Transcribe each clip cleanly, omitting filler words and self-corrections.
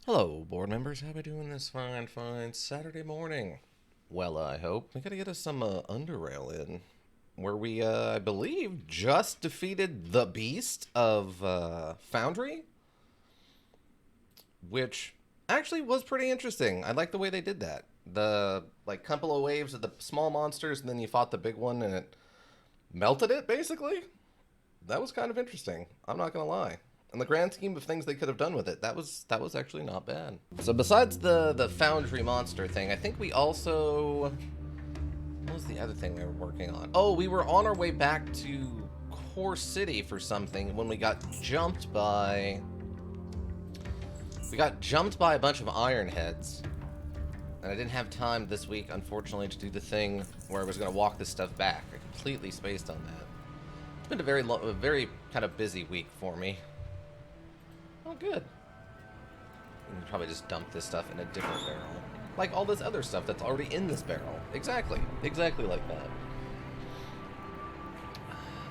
Hello, board members. How we doing this fine Saturday morning? Well, I hope. We gotta get us some UnderRail in. Where we, I believe, just defeated the Beast of Foundry. Which actually was pretty interesting. I like the way they did that. The, like, couple of waves of the small monsters, and then you fought the big one, and it melted it, basically. That was kind of interesting. I'm not gonna lie. In the grand scheme of things they could have done with it, that was actually not bad. So besides the Foundry monster thing, I think we also... What was the other thing we were working on? Oh, we were on our way back to Core City for something when we got jumped by... We got jumped by a bunch of Iron Heads. And I didn't have time this week, unfortunately, to do the thing where I was going to walk this stuff back. I completely spaced on that. It's been a very kind of busy week for me. Oh, good. You can probably just dump this stuff in a different barrel. Like all this other stuff that's already in this barrel. Exactly. Exactly like that.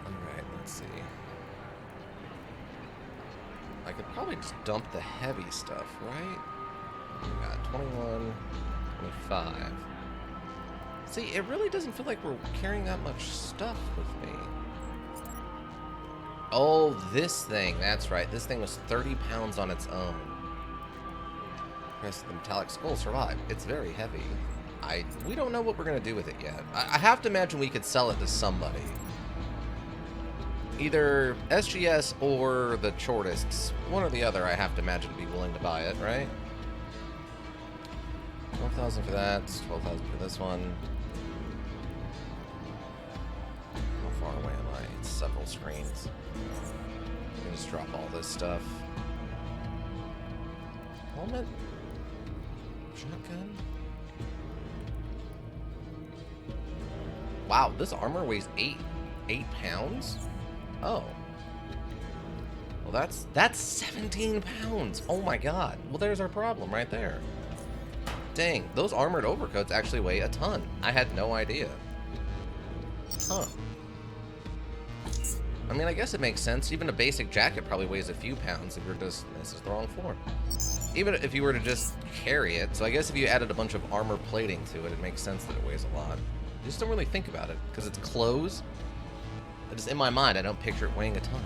Alright, let's see. I could probably just dump the heavy stuff, right? We got 21, 25. See, it really doesn't feel like we're carrying that much stuff with me. Oh, this thing. That's right. This thing was 30 pounds on its own. Press the metallic skull survived. It's very heavy. We don't know what we're going to do with it yet. I have to imagine we could sell it to somebody. Either SGS or the Tchortists. One or the other, I have to imagine, to be willing to buy it, right? 12,000 for that. 12,000 for this one. How far away am I? It's several screens. Let me just drop all this stuff. Helmet? Shotgun? Wow, this armor weighs 8 pounds? Oh. Well, that's 17 pounds. Oh my god. Well, there's our problem right there. Dang, those armored overcoats actually weigh a ton. I had no idea. Huh. I mean, I guess it makes sense. Even a basic jacket probably weighs a few pounds if you're just... This is the wrong form. Even if you were to just carry it. So I guess if you added a bunch of armor plating to it, it makes sense that it weighs a lot. I just don't really think about it. Because it's clothes. Just in my mind, I don't picture it weighing a ton.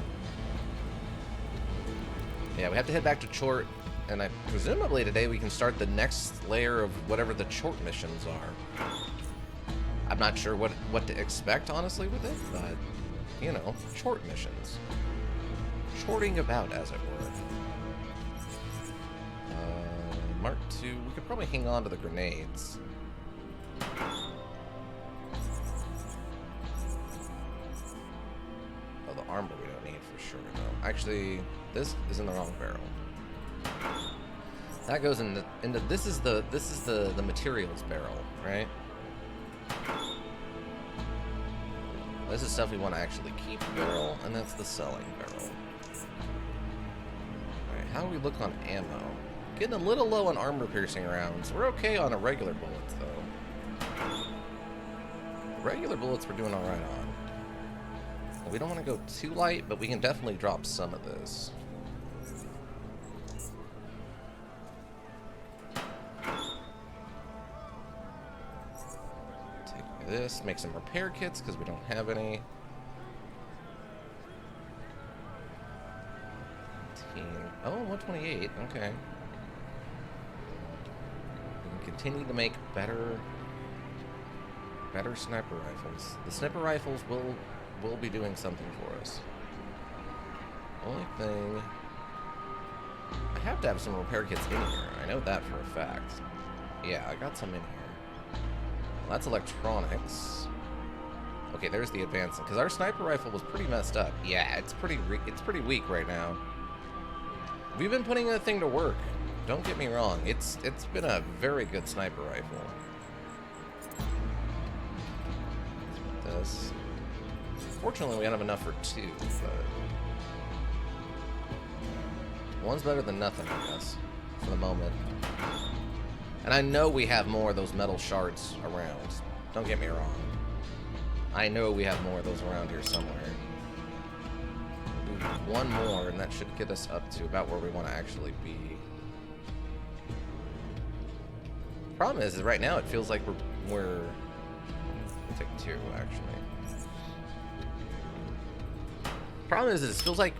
Yeah, we have to head back to Tchort. And presumably today we can start the next layer of whatever the Tchort missions are. I'm not sure what to expect, honestly, with it. But... you know, Tchort missions. Tchorting about, as it were. Mark II, we could probably hang on to the grenades. Oh, the armor we don't need for sure, though. Actually, this is in the wrong barrel. That goes into this is the materials barrel, right? This is stuff we want to actually keep barrel, and that's the selling barrel. Alright, how do we look on ammo? Getting a little low on armor-piercing rounds. We're okay on irregular bullets, though. Regular bullets we're doing alright on. Well, we don't want to go too light, but we can definitely drop some of this. This, make some repair kits because we don't have any. 18. Oh, 128. Okay. We can continue to make better sniper rifles. The sniper rifles will be doing something for us. Only thing, I have to have some repair kits in here. I know that for a fact. Yeah, I got some in here. That's electronics. Okay, there's the advancing. Because our sniper rifle was pretty messed up. Yeah, it's pretty weak right now. We've been putting that thing to work. Don't get me wrong. It's been a very good sniper rifle. Let's put this. Fortunately, we don't have enough for 2, but... one's better than nothing, I guess, for the moment. And I know we have more of those metal shards around. Don't get me wrong. I know we have more of those around here somewhere. We'll do one more, and that should get us up to about where we want to actually be. Problem is right now it feels like we're I'll take 2 actually. Problem is it feels like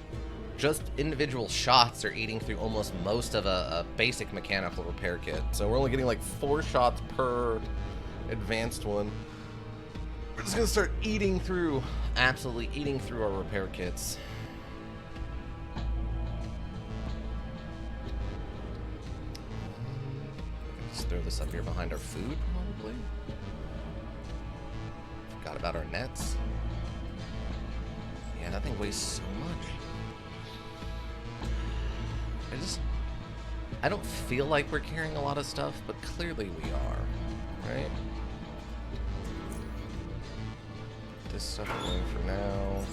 just individual shots are eating through almost most of a basic mechanical repair kit. So we're only getting like 4 shots per advanced one. We're just gonna start eating through, absolutely eating through our repair kits. Just throw this up here behind our food, probably. Forgot about our nets. Yeah, nothing weighs so much. I don't feel like we're carrying a lot of stuff, but clearly we are, right? This stuff away for now.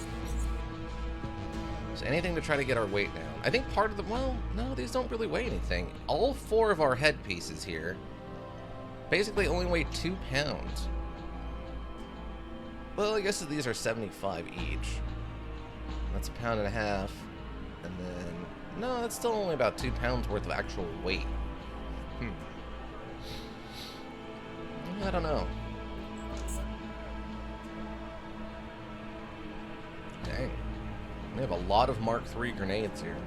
So anything to try to get our weight down. I think part of the, well, no, these don't really weigh anything. All 4 of our headpieces here basically only weigh 2 pounds. Well, I guess these are 75 each. That's 1.5 pounds. And then, no, that's still only about 2 pounds worth of actual weight. I don't know. Dang. We have a lot of Mark III grenades here.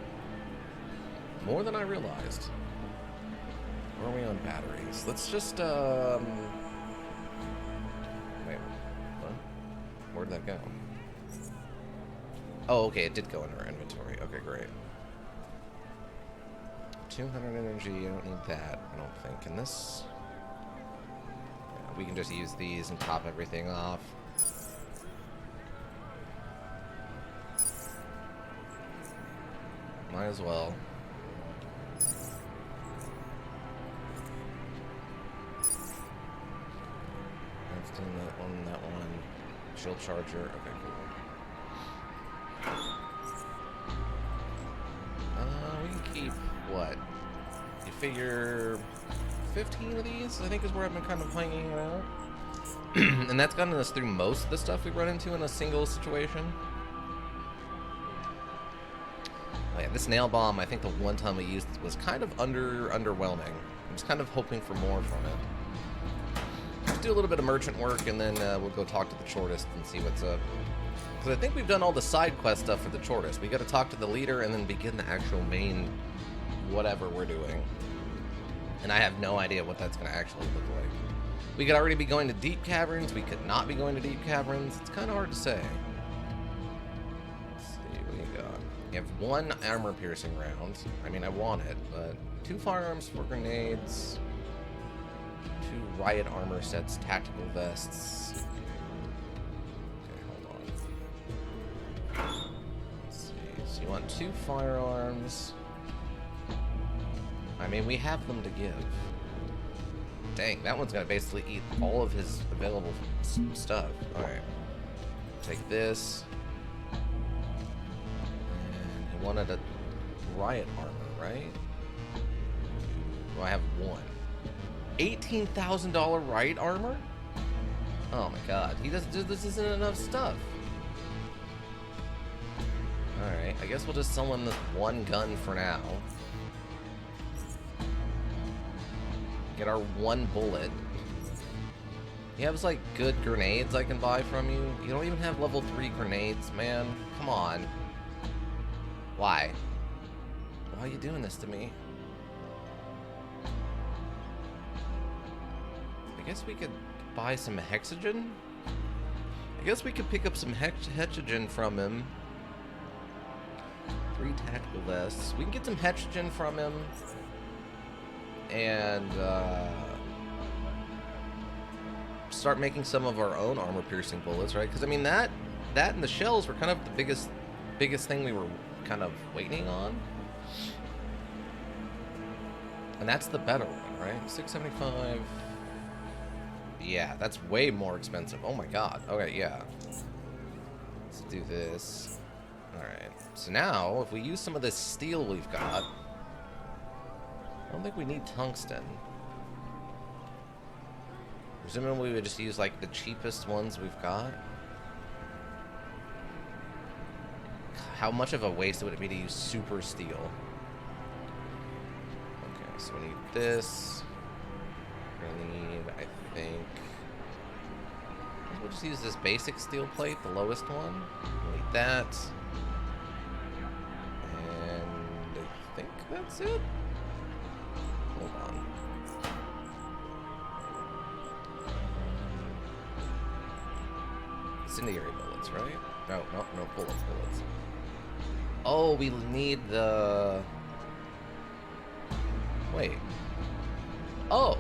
More than I realized. Where are we on batteries? Let's just, wait. What? Where'd that go? Oh, okay, it did go in our inventory. Okay, great. 200 energy, I don't need that, I don't think. And this... yeah, we can just use these and top everything off. Might as well. Let's do that one. Shield charger, okay, cool. We can keep, what? You figure 15 of these, I think, is where I've been kind of hanging around. And that's gotten us through most of the stuff we run into in a single situation. Oh yeah, this nail bomb, I think the one time we used it was kind of underwhelming. I was kind of hoping for more from it. Just do a little bit of merchant work, and then we'll go talk to the Tchortist and see what's up. Because I think we've done all the side quest stuff for the Tchortist. We got to talk to the leader and then begin the actual main whatever we're doing. And I have no idea what that's going to actually look like. We could already be going to deep caverns. We could not be going to deep caverns. It's kind of hard to say. Let's see, what do you got? You have 1 armor-piercing round. I mean, I want it, but 2 firearms, 4 grenades, 2 riot armor sets, tactical vests. Okay, hold on. Let's see. So you want 2 firearms. I mean, we have them to give. Dang, that one's gonna basically eat all of his available stuff. Alright. Take this. And he wanted a riot armor, right? Well, I have 1. $18,000 riot armor? Oh my god. This isn't enough stuff. Alright, I guess we'll just sell him this 1 gun for now. Get our 1 bullet. He has like good grenades I can buy from you. You don't even have level 3 grenades, man. Come on. Why? Why are you doing this to me? I guess we could buy some hexogen? I guess we could pick up some hexogen from him. 3 tactical vests. We can get some hexogen from him. And start making some of our own armor-piercing bullets, right? Because I mean that and the shells were kind of the biggest thing we were kind of waiting on. And that's the better one, right? 675. Yeah, that's way more expensive. Oh my god. Okay, yeah. Let's do this. All right. So now, if we use some of this steel we've got. I don't think we need tungsten. Presumably we would just use like the cheapest ones we've got. How much of a waste would it be to use super steel? Okay, so we need this. We're gonna need, I think... We'll just use this basic steel plate, the lowest one. We'll need that. And I think that's it. Hold on. Incendiary bullets, right? No, bullets. Oh, we need the... Wait. Oh,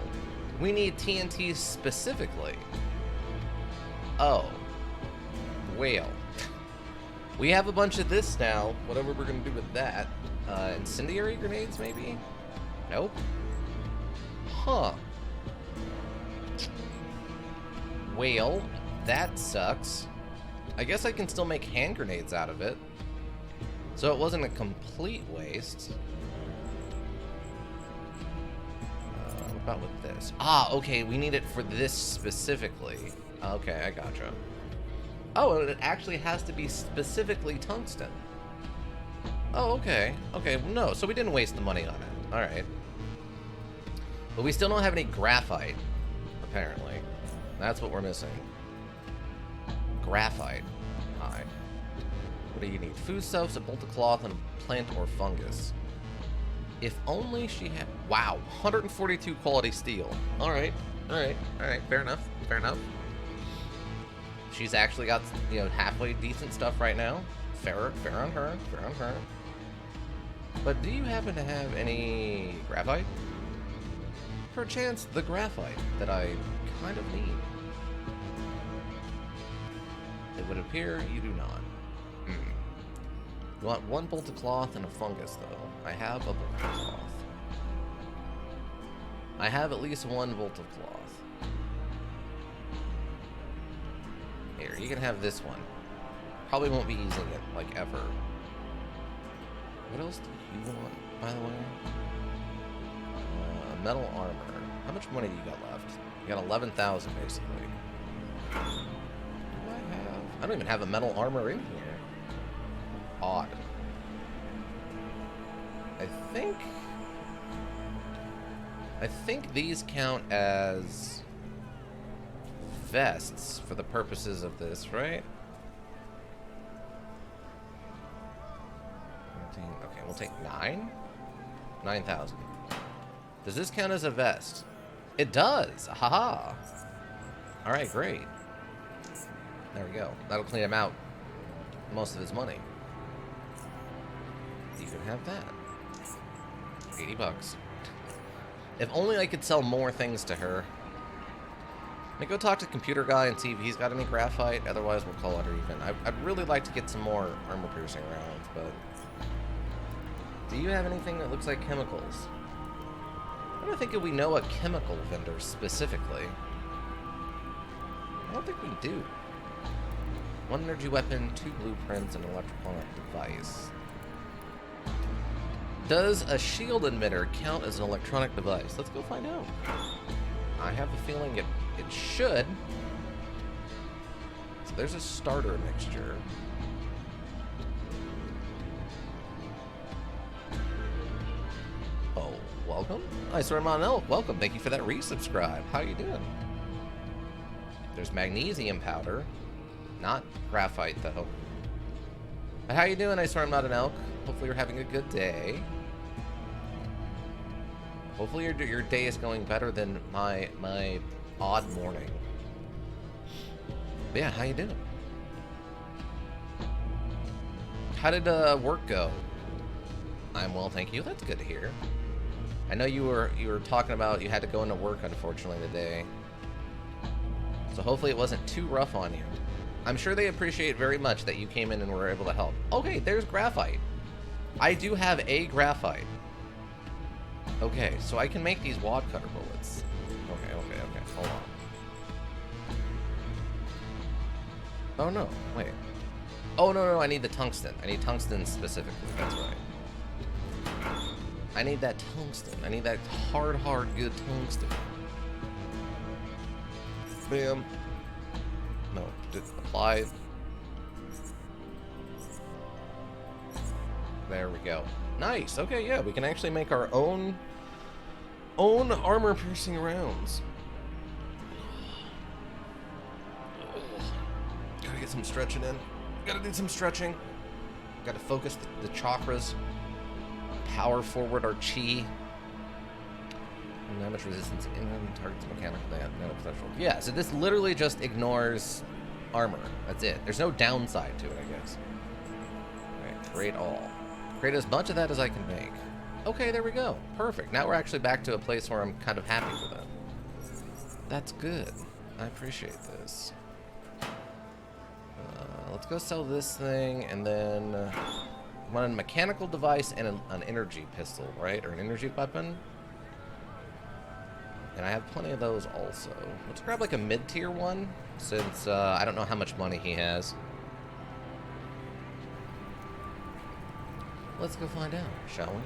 we need TNT specifically. Oh. Well. We have a bunch of this now. Whatever we're gonna do with that. Incendiary grenades, maybe? Nope. Huh. Well, that sucks. I guess I can still make hand grenades out of it. So it wasn't a complete waste. What about with this? Ah, okay, we need it for this specifically. Okay, I gotcha. Oh, it actually has to be specifically tungsten. Oh, okay. Okay, no, so we didn't waste the money on it. Alright. But we still don't have any graphite, apparently. That's what we're missing. Graphite. Hi. What do you need? Foodstuffs, a bolt of cloth, and a plant or fungus. If only she had... Wow, 142 quality steel. Alright, alright, alright. Fair enough, fair enough. She's actually got, you know, halfway decent stuff right now. Fair on her, fair on her. But do you happen to have any graphite? Perchance the graphite that I kind of need. It would appear you do not. You want one bolt of cloth and a fungus, though. I have a bolt of cloth. I have at least one bolt of cloth. Here, you can have this one. Probably won't be using it, like, ever. What else do you want, by the way? Metal armor. How much money do you got left? You got 11,000, basically. Do I have... I don't even have a metal armor in here. Odd. I think these count as vests for the purposes of this, right? Okay, we'll take 9,000. Does this count as a vest? It does. Haha. All right, great. There we go. That'll clean him out most of his money. You can have that. 80 bucks. If only I could sell more things to her. Let me go talk to the computer guy and see if he's got any graphite. Otherwise, we'll call it even. I'd really like to get some more armor-piercing rounds, but... Do you have anything that looks like chemicals? I don't think we know a chemical vendor specifically. I don't think we do. One energy weapon, 2 blueprints, and an electronic device. Does a shield emitter count as an electronic device? Let's go find out. I have a feeling it should. So there's a starter mixture. Oh, welcome. Hi, Sir Monel. Welcome. Thank you for that resubscribe. How you doing? There's magnesium powder. Not graphite, though. But how you doing, I swear I'm not an elk. Hopefully you're having a good day. Hopefully your day is going better than my odd morning. But yeah, how you doing? How did work go? I'm well, thank you. That's good to hear. I know you were talking about you had to go into work, unfortunately, today. So hopefully it wasn't too rough on you. I'm sure they appreciate very much that you came in and were able to help. Okay, there's graphite. I do have a graphite. Okay, so I can make these wad cutter bullets. Okay, hold on. Oh no, wait. Oh no, I need the tungsten. I need tungsten specifically, that's right. I need that tungsten. I need that hard, good tungsten. Bam. No, just apply. There we go. Nice. Okay, yeah, we can actually make our own armor-piercing rounds. get some stretching in. Gotta do some stretching. Gotta focus the chakras. Power forward our chi. Damage resistance in targets mechanical threshold. Yeah, so this literally just ignores armor. That's it. There's no downside to it, I guess. Alright, create all. Create as much of that as I can make. Okay, there we go. Perfect. Now we're actually back to a place where I'm kind of happy with it. That's good. I appreciate this. Let's go sell this thing, and then run a mechanical device and an energy pistol, right? Or an energy weapon. And I have plenty of those also. Let's grab like a mid-tier one, since I don't know how much money he has. Let's go find out, shall we?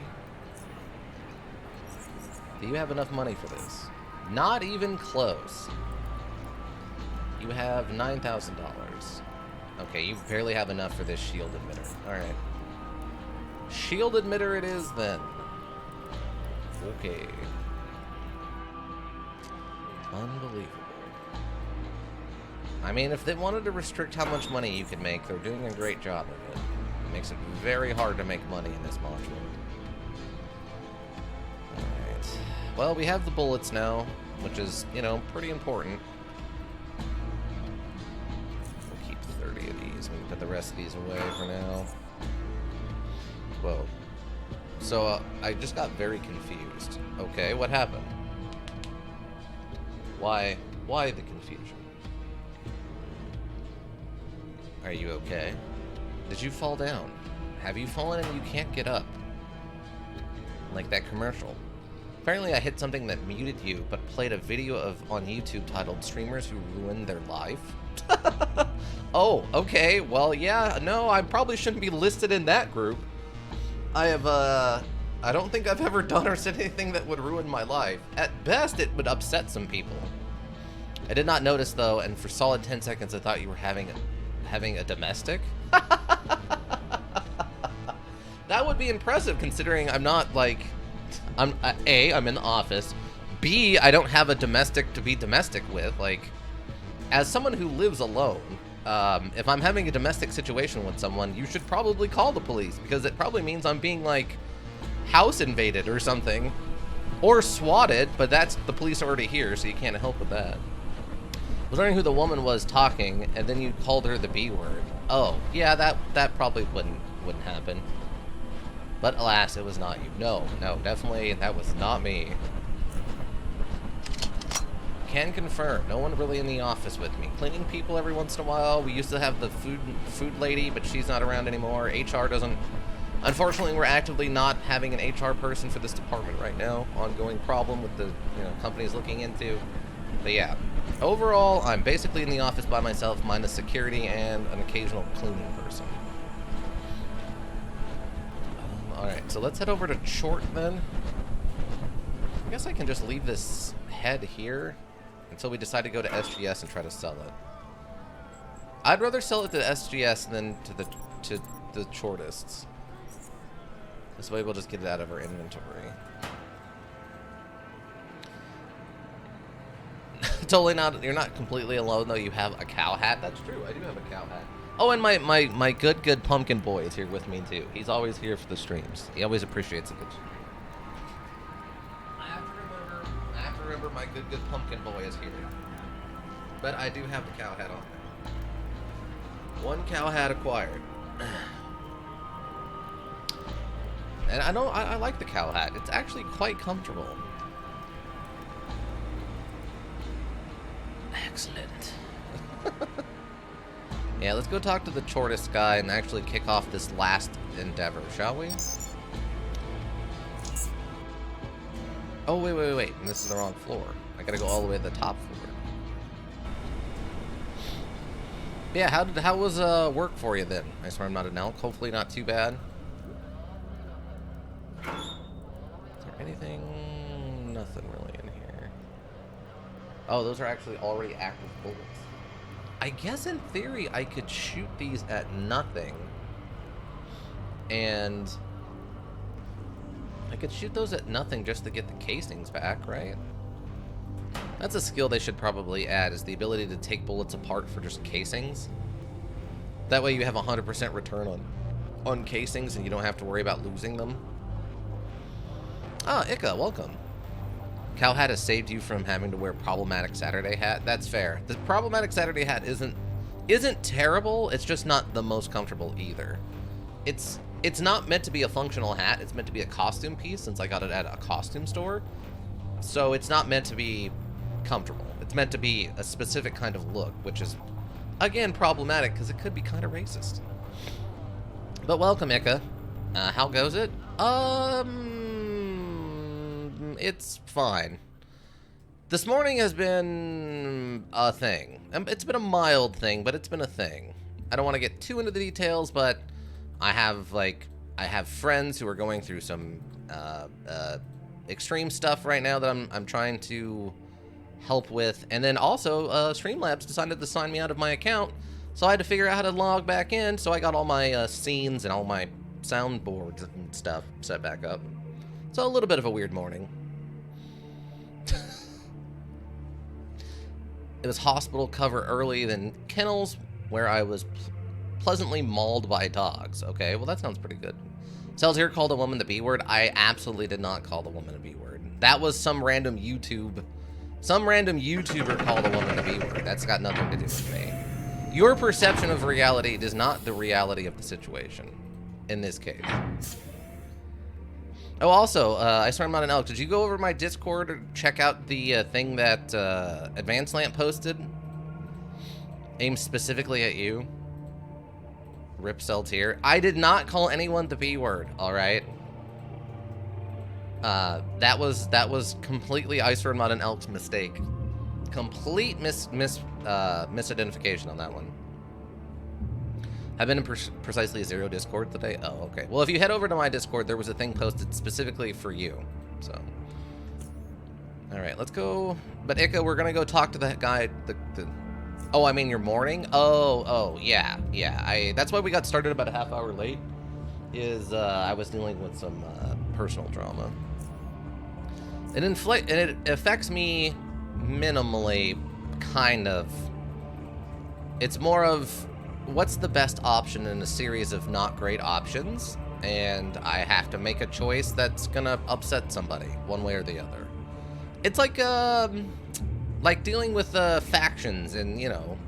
Do you have enough money for this? Not even close. You have $9,000. Okay, you barely have enough for this shield emitter. Alright. Shield emitter it is then. Okay. Unbelievable. I mean, if they wanted to restrict how much money you can make, they're doing a great job of it. It makes it very hard to make money in this module. Alright. Well, we have the bullets now, which is, you know, pretty important. We'll keep 30 of these. We can put the rest of these away for now. Whoa. So, I just got very confused. Okay, what happened? Why the confusion? Are you okay? Did you fall down? Have you fallen and you can't get up? Like that commercial. Apparently I hit something that muted you, but played a video on YouTube titled Streamers Who Ruined Their Life. Oh, okay. Well, yeah, no, I probably shouldn't be listed in that group. I don't think I've ever done or said anything that would ruin my life. At best, it would upset some people. I did not notice, though, and for solid 10 seconds, I thought you were having a domestic. That would be impressive, considering I'm not, like... A, I'm in the office. B, I don't have a domestic to be domestic with. Like, as someone who lives alone, if I'm having a domestic situation with someone, you should probably call the police, because it probably means I'm being, like... house invaded or something, or swatted, but that's the police already here, so you can't help with that. I was wondering who the woman was talking, and then you called her the B word. Oh, yeah, that probably wouldn't happen. But alas, it was not you. No, definitely that was not me. Can confirm, no one really in the office with me. Cleaning people every once in a while. We used to have the food lady, but she's not around anymore. HR doesn't. Unfortunately, we're actively not having an HR person for this department right now. Ongoing problem with the company's looking into. But yeah, overall, I'm basically in the office by myself, minus security and an occasional cleaning person. Alright, so let's head over to Tchort then. I guess I can just leave this head here until we decide to go to SGS and try to sell it. I'd rather sell it to SGS than to the Tchortists. This way we'll just get it out of our inventory. Totally not, you're not completely alone though, you have a cow hat. That's true, I do have a cow hat. Oh, and my good pumpkin boy is here with me too. He's always here for the streams. He always appreciates a good stream. I have to remember my good pumpkin boy is here. But I do have the cow hat on. One cow hat acquired. And I like the cow hat. It's actually quite comfortable. Excellent. Yeah, let's go talk to the Tchortist guy and actually kick off this last endeavor, shall we? Oh, wait. This is the wrong floor. I gotta go all the way to the top floor. Yeah, how was work for you then? I swear I'm not an elk. Hopefully not too bad. Is there anything? Nothing really in here. Oh, those are actually already active bullets. I guess in theory I could shoot these at nothing. And I could shoot those at nothing just to get the casings back, right? That's a skill they should probably add, is the ability to take bullets apart for just casings. That way you have 100% return on casings and you don't have to worry about losing them. Ah, Ika, welcome. Cow hat has saved you from having to wear problematic Saturday hat. That's fair. The problematic Saturday hat isn't terrible. It's just not the most comfortable either. It's not meant to be a functional hat. It's meant to be a costume piece since I got it at a costume store. So it's not meant to be comfortable. It's meant to be a specific kind of look, which is, again, problematic because it could be kind of racist. But welcome, Ika. How goes it? It's fine. This morning has been a thing. It's been a mild thing, but it's been a thing. I don't want to get too into the details, but I have friends who are going through some extreme stuff right now that I'm trying to help with, and then also Streamlabs decided to sign me out of my account, so I had to figure out how to log back in. So I got all my scenes and all my soundboards and stuff set back up. So a little bit of a weird morning. It was hospital cover early, then kennels, where I was pleasantly mauled by dogs. Okay, well that sounds pretty good. Cells here called a woman the B word. I absolutely did not call the woman a B word. That was some random YouTuber called a woman the B word. That's got nothing to do with me. Your perception of reality is not the reality of the situation in this case. Oh, also, I started on an elk. Did you go over my Discord or check out the thing that Advanced Lamp posted? Aimed specifically at you. Rip cell tier. I did not call anyone the B word, alright? That was completely Iceberg Not an Elk's mistake. Complete misidentification on that one. I've been in precisely 0 Discord today. Oh, okay. Well, if you head over to my Discord, there was a thing posted specifically for you. So, all right, let's go. But Ika, we're gonna go talk to that guy. Oh, I mean your morning. Oh, yeah. That's why we got started about a half hour late. I was dealing with some personal drama. It affects me minimally, kind of. It's more of, what's the best option in a series of not great options, and I have to make a choice that's gonna upset somebody one way or the other. It's like dealing with factions and, you know,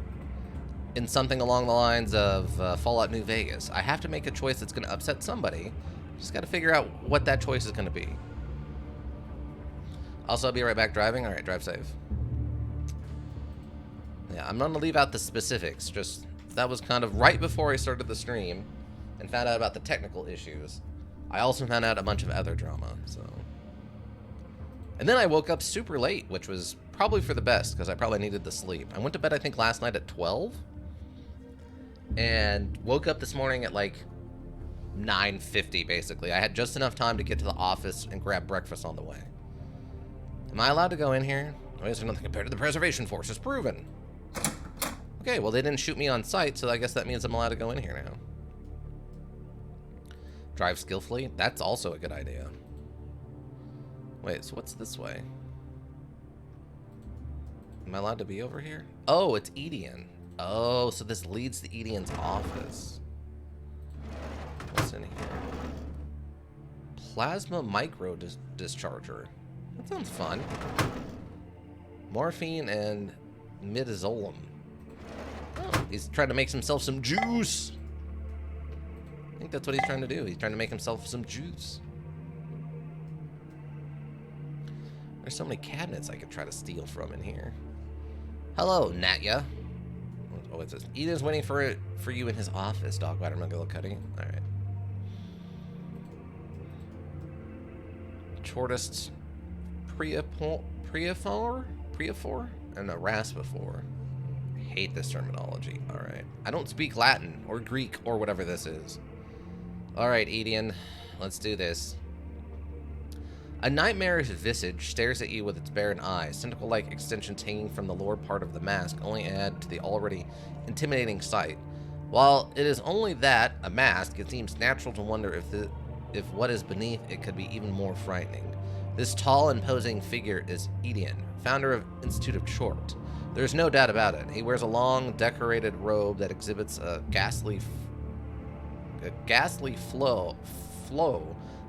in something along the lines of Fallout New Vegas. I have to make a choice that's gonna upset somebody. Just gotta figure out what that choice is gonna be. Also, I'll be right back driving. All right, drive safe. Yeah, I'm gonna leave out the specifics, just that was kind of right before I started the stream and found out about the technical issues. I also found out a bunch of other drama, so. And then I woke up super late, which was probably for the best, because I probably needed the sleep. I went to bed, I think, last night at 12, and woke up this morning at like 9:50, basically. I had just enough time to get to the office and grab breakfast on the way. Am I allowed to go in here? I guess there's nothing compared to the preservation force. It's proven. Okay, well, they didn't shoot me on sight, so I guess that means I'm allowed to go in here now. Drive skillfully? That's also a good idea. Wait, so what's this way? Am I allowed to be over here? Oh, it's Eidein. Oh, so this leads to Eidein's office. What's in here? Plasma micro discharger. That sounds fun. Morphine and midazolam. Oh, he's trying to make himself some juice. I think that's what he's trying to do. He's trying to make himself some juice. There's so many cabinets I could try to steal from in here. Hello, Natya. Oh, it says Edith's waiting for you in his office, Dog Biter McGillicuddy. All right. Chortist Priaphor, and a Raspafor. Hate this terminology. All right. I don't speak Latin or Greek or whatever this is. All right, Eidein, let's do this. A nightmarish visage stares at you with its barren eyes. Tentacle-like extensions hanging from the lower part of the mask only add to the already intimidating sight. While it is only that, a mask, it seems natural to wonder if what is beneath it could be even more frightening. This tall, imposing figure is Eidein, founder of Institute of Tchort. There's no doubt about it. He wears a long, decorated robe that exhibits a ghastly flow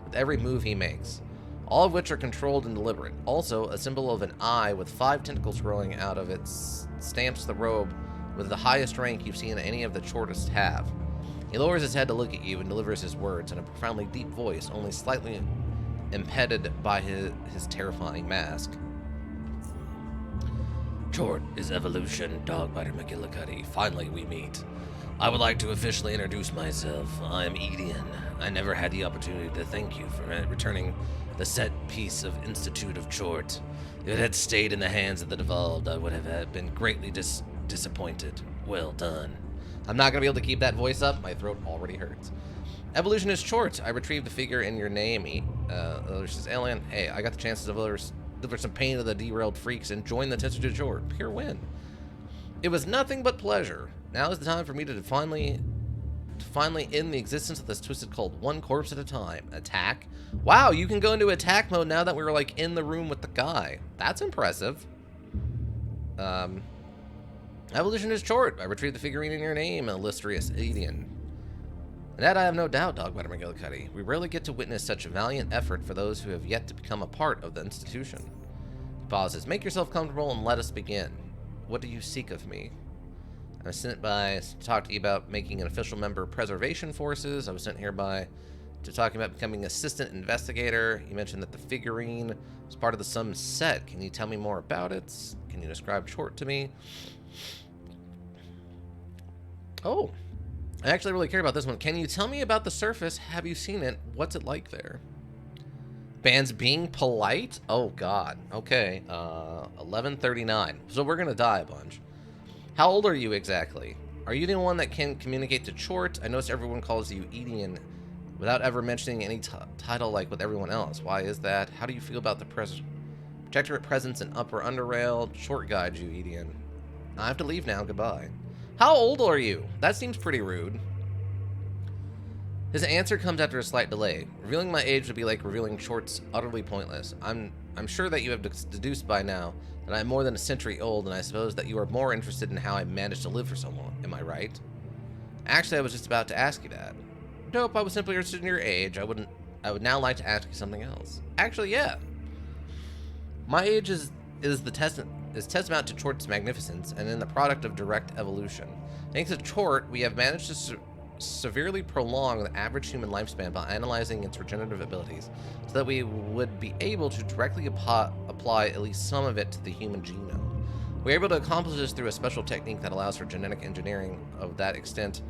with every move he makes, all of which are controlled and deliberate. Also, a symbol of an eye with 5 tentacles growing out of it stamps the robe with the highest rank you've seen any of the Tchortists have. He lowers his head to look at you and delivers his words in a profoundly deep voice, only slightly impeded by his terrifying mask. Tchort is evolution, Dogbiter McGillicuddy. Finally, we meet. I would like to officially introduce myself. I am Eidein. I never had the opportunity to thank you for returning the set piece of Institute of Tchort. If it had stayed in the hands of the Devolved, I would have been greatly disappointed. Well done. I'm not going to be able to keep that voice up. My throat already hurts. Evolution is Tchort. I retrieved the figure in your name. Says Alien. Hey, I got the chance to deliver some pain to the derailed freaks and join the Institute of Tchort. Pure win. It was nothing but pleasure. Now is the time for me to finally end the existence of this twisted cult, one corpse at a time. Attack. Wow, you can go into attack mode now that we were like in the room with the guy. That's impressive. Evolution is Tchort. I retrieved the figurine in your name, illustrious Eidein. And that I have no doubt, Dogbiter McGillicuddy. We rarely get to witness such a valiant effort for those who have yet to become a part of the institution. He pauses. Make yourself comfortable and let us begin. What do you seek of me? I was sent by to talk to you about making an official member of Preservation Forces. I was sent here by to talking about becoming assistant investigator. You mentioned that the figurine was part of the Sum set. Can you tell me more about it? Can you describe Tchort to me? Oh, I actually really care about this one. Can you tell me about the surface? Have you seen it? What's it like there? Bands being polite? Oh, God. Okay. 1139. So we're going to die a bunch. How old are you exactly? Are you the one that can communicate to Tchort? I notice everyone calls you Eidein without ever mentioning any title like with everyone else. Why is that? How do you feel about the Protectorate presence in Upper Underrail? Tchort guides you, Eidein. I have to leave now. Goodbye. How old are you? That seems pretty rude. His answer comes after a slight delay. Revealing my age would be like revealing Tchort's utterly pointless. I'm sure that you have deduced by now that I'm more than a century old, and I suppose that you are more interested in how I managed to live for so long. Am I right? Actually, I was just about to ask you that. Nope, I was simply interested in your age. I would now like to ask you something else. Actually, yeah. My age is testament to Tchort's magnificence and in the product of direct evolution. Thanks to Tchort, we have managed to severely prolong the average human lifespan by analyzing its regenerative abilities, so that we would be able to directly apply at least some of it to the human genome. We're able to accomplish this through a special technique that allows for genetic engineering of that extent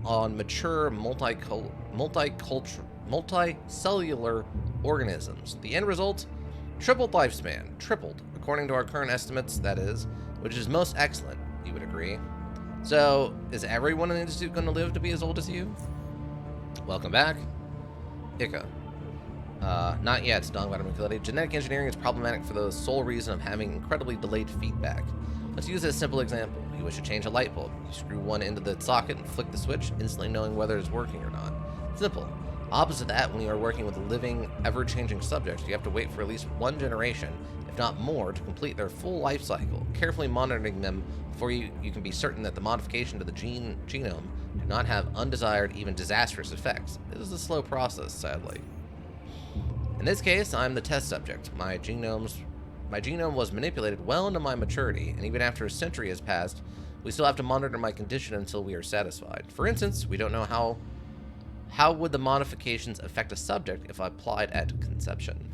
on mature multicellular organisms. The end result? Tripled lifespan. Tripled, according to our current estimates, that is, which is most excellent, you would agree. So, is everyone in the Institute going to live to be as old as you? Welcome back. Ika. Not yet, Dogbiter McGillicuddy. Genetic engineering is problematic for the sole reason of having incredibly delayed feedback. Let's use a simple example. You wish to change a light bulb. You screw one into the socket and flick the switch, instantly knowing whether it's working or not. Simple. Opposite that, when you are working with living, ever-changing subjects, you have to wait for at least one generation, if not more, to complete their full life cycle, carefully monitoring them before you can be certain that the modification to the genome do not have undesired, even disastrous effects. It is a slow process, sadly. In this case, I'm the test subject. My genome was manipulated well into my maturity, and even after a century has passed, we still have to monitor my condition until we are satisfied. For instance, we don't know how would the modifications affect a subject if applied at conception.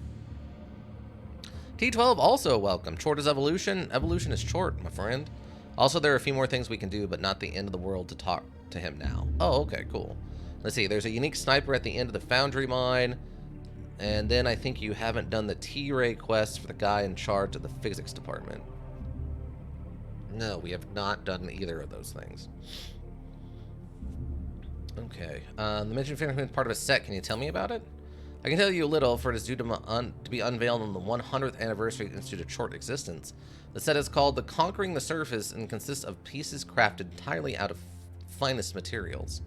T12 also welcome. Tchort is evolution. Evolution is Tchort, my friend. Also, there are a few more things we can do, but not the end of the world to talk to him now. Oh, okay, cool. Let's see. There's a unique sniper at the end of the foundry mine. And then I think you haven't done the T-Ray quest for the guy in charge of the physics department. No, we have not done either of those things. Okay. The mentioned fingerprint is part of a set. Can you tell me about it? I can tell you a little, for it is due to be unveiled on the 100th anniversary of Institute of Tchort existence. The set is called The Conquering the Surface and consists of pieces crafted entirely out of finest materials.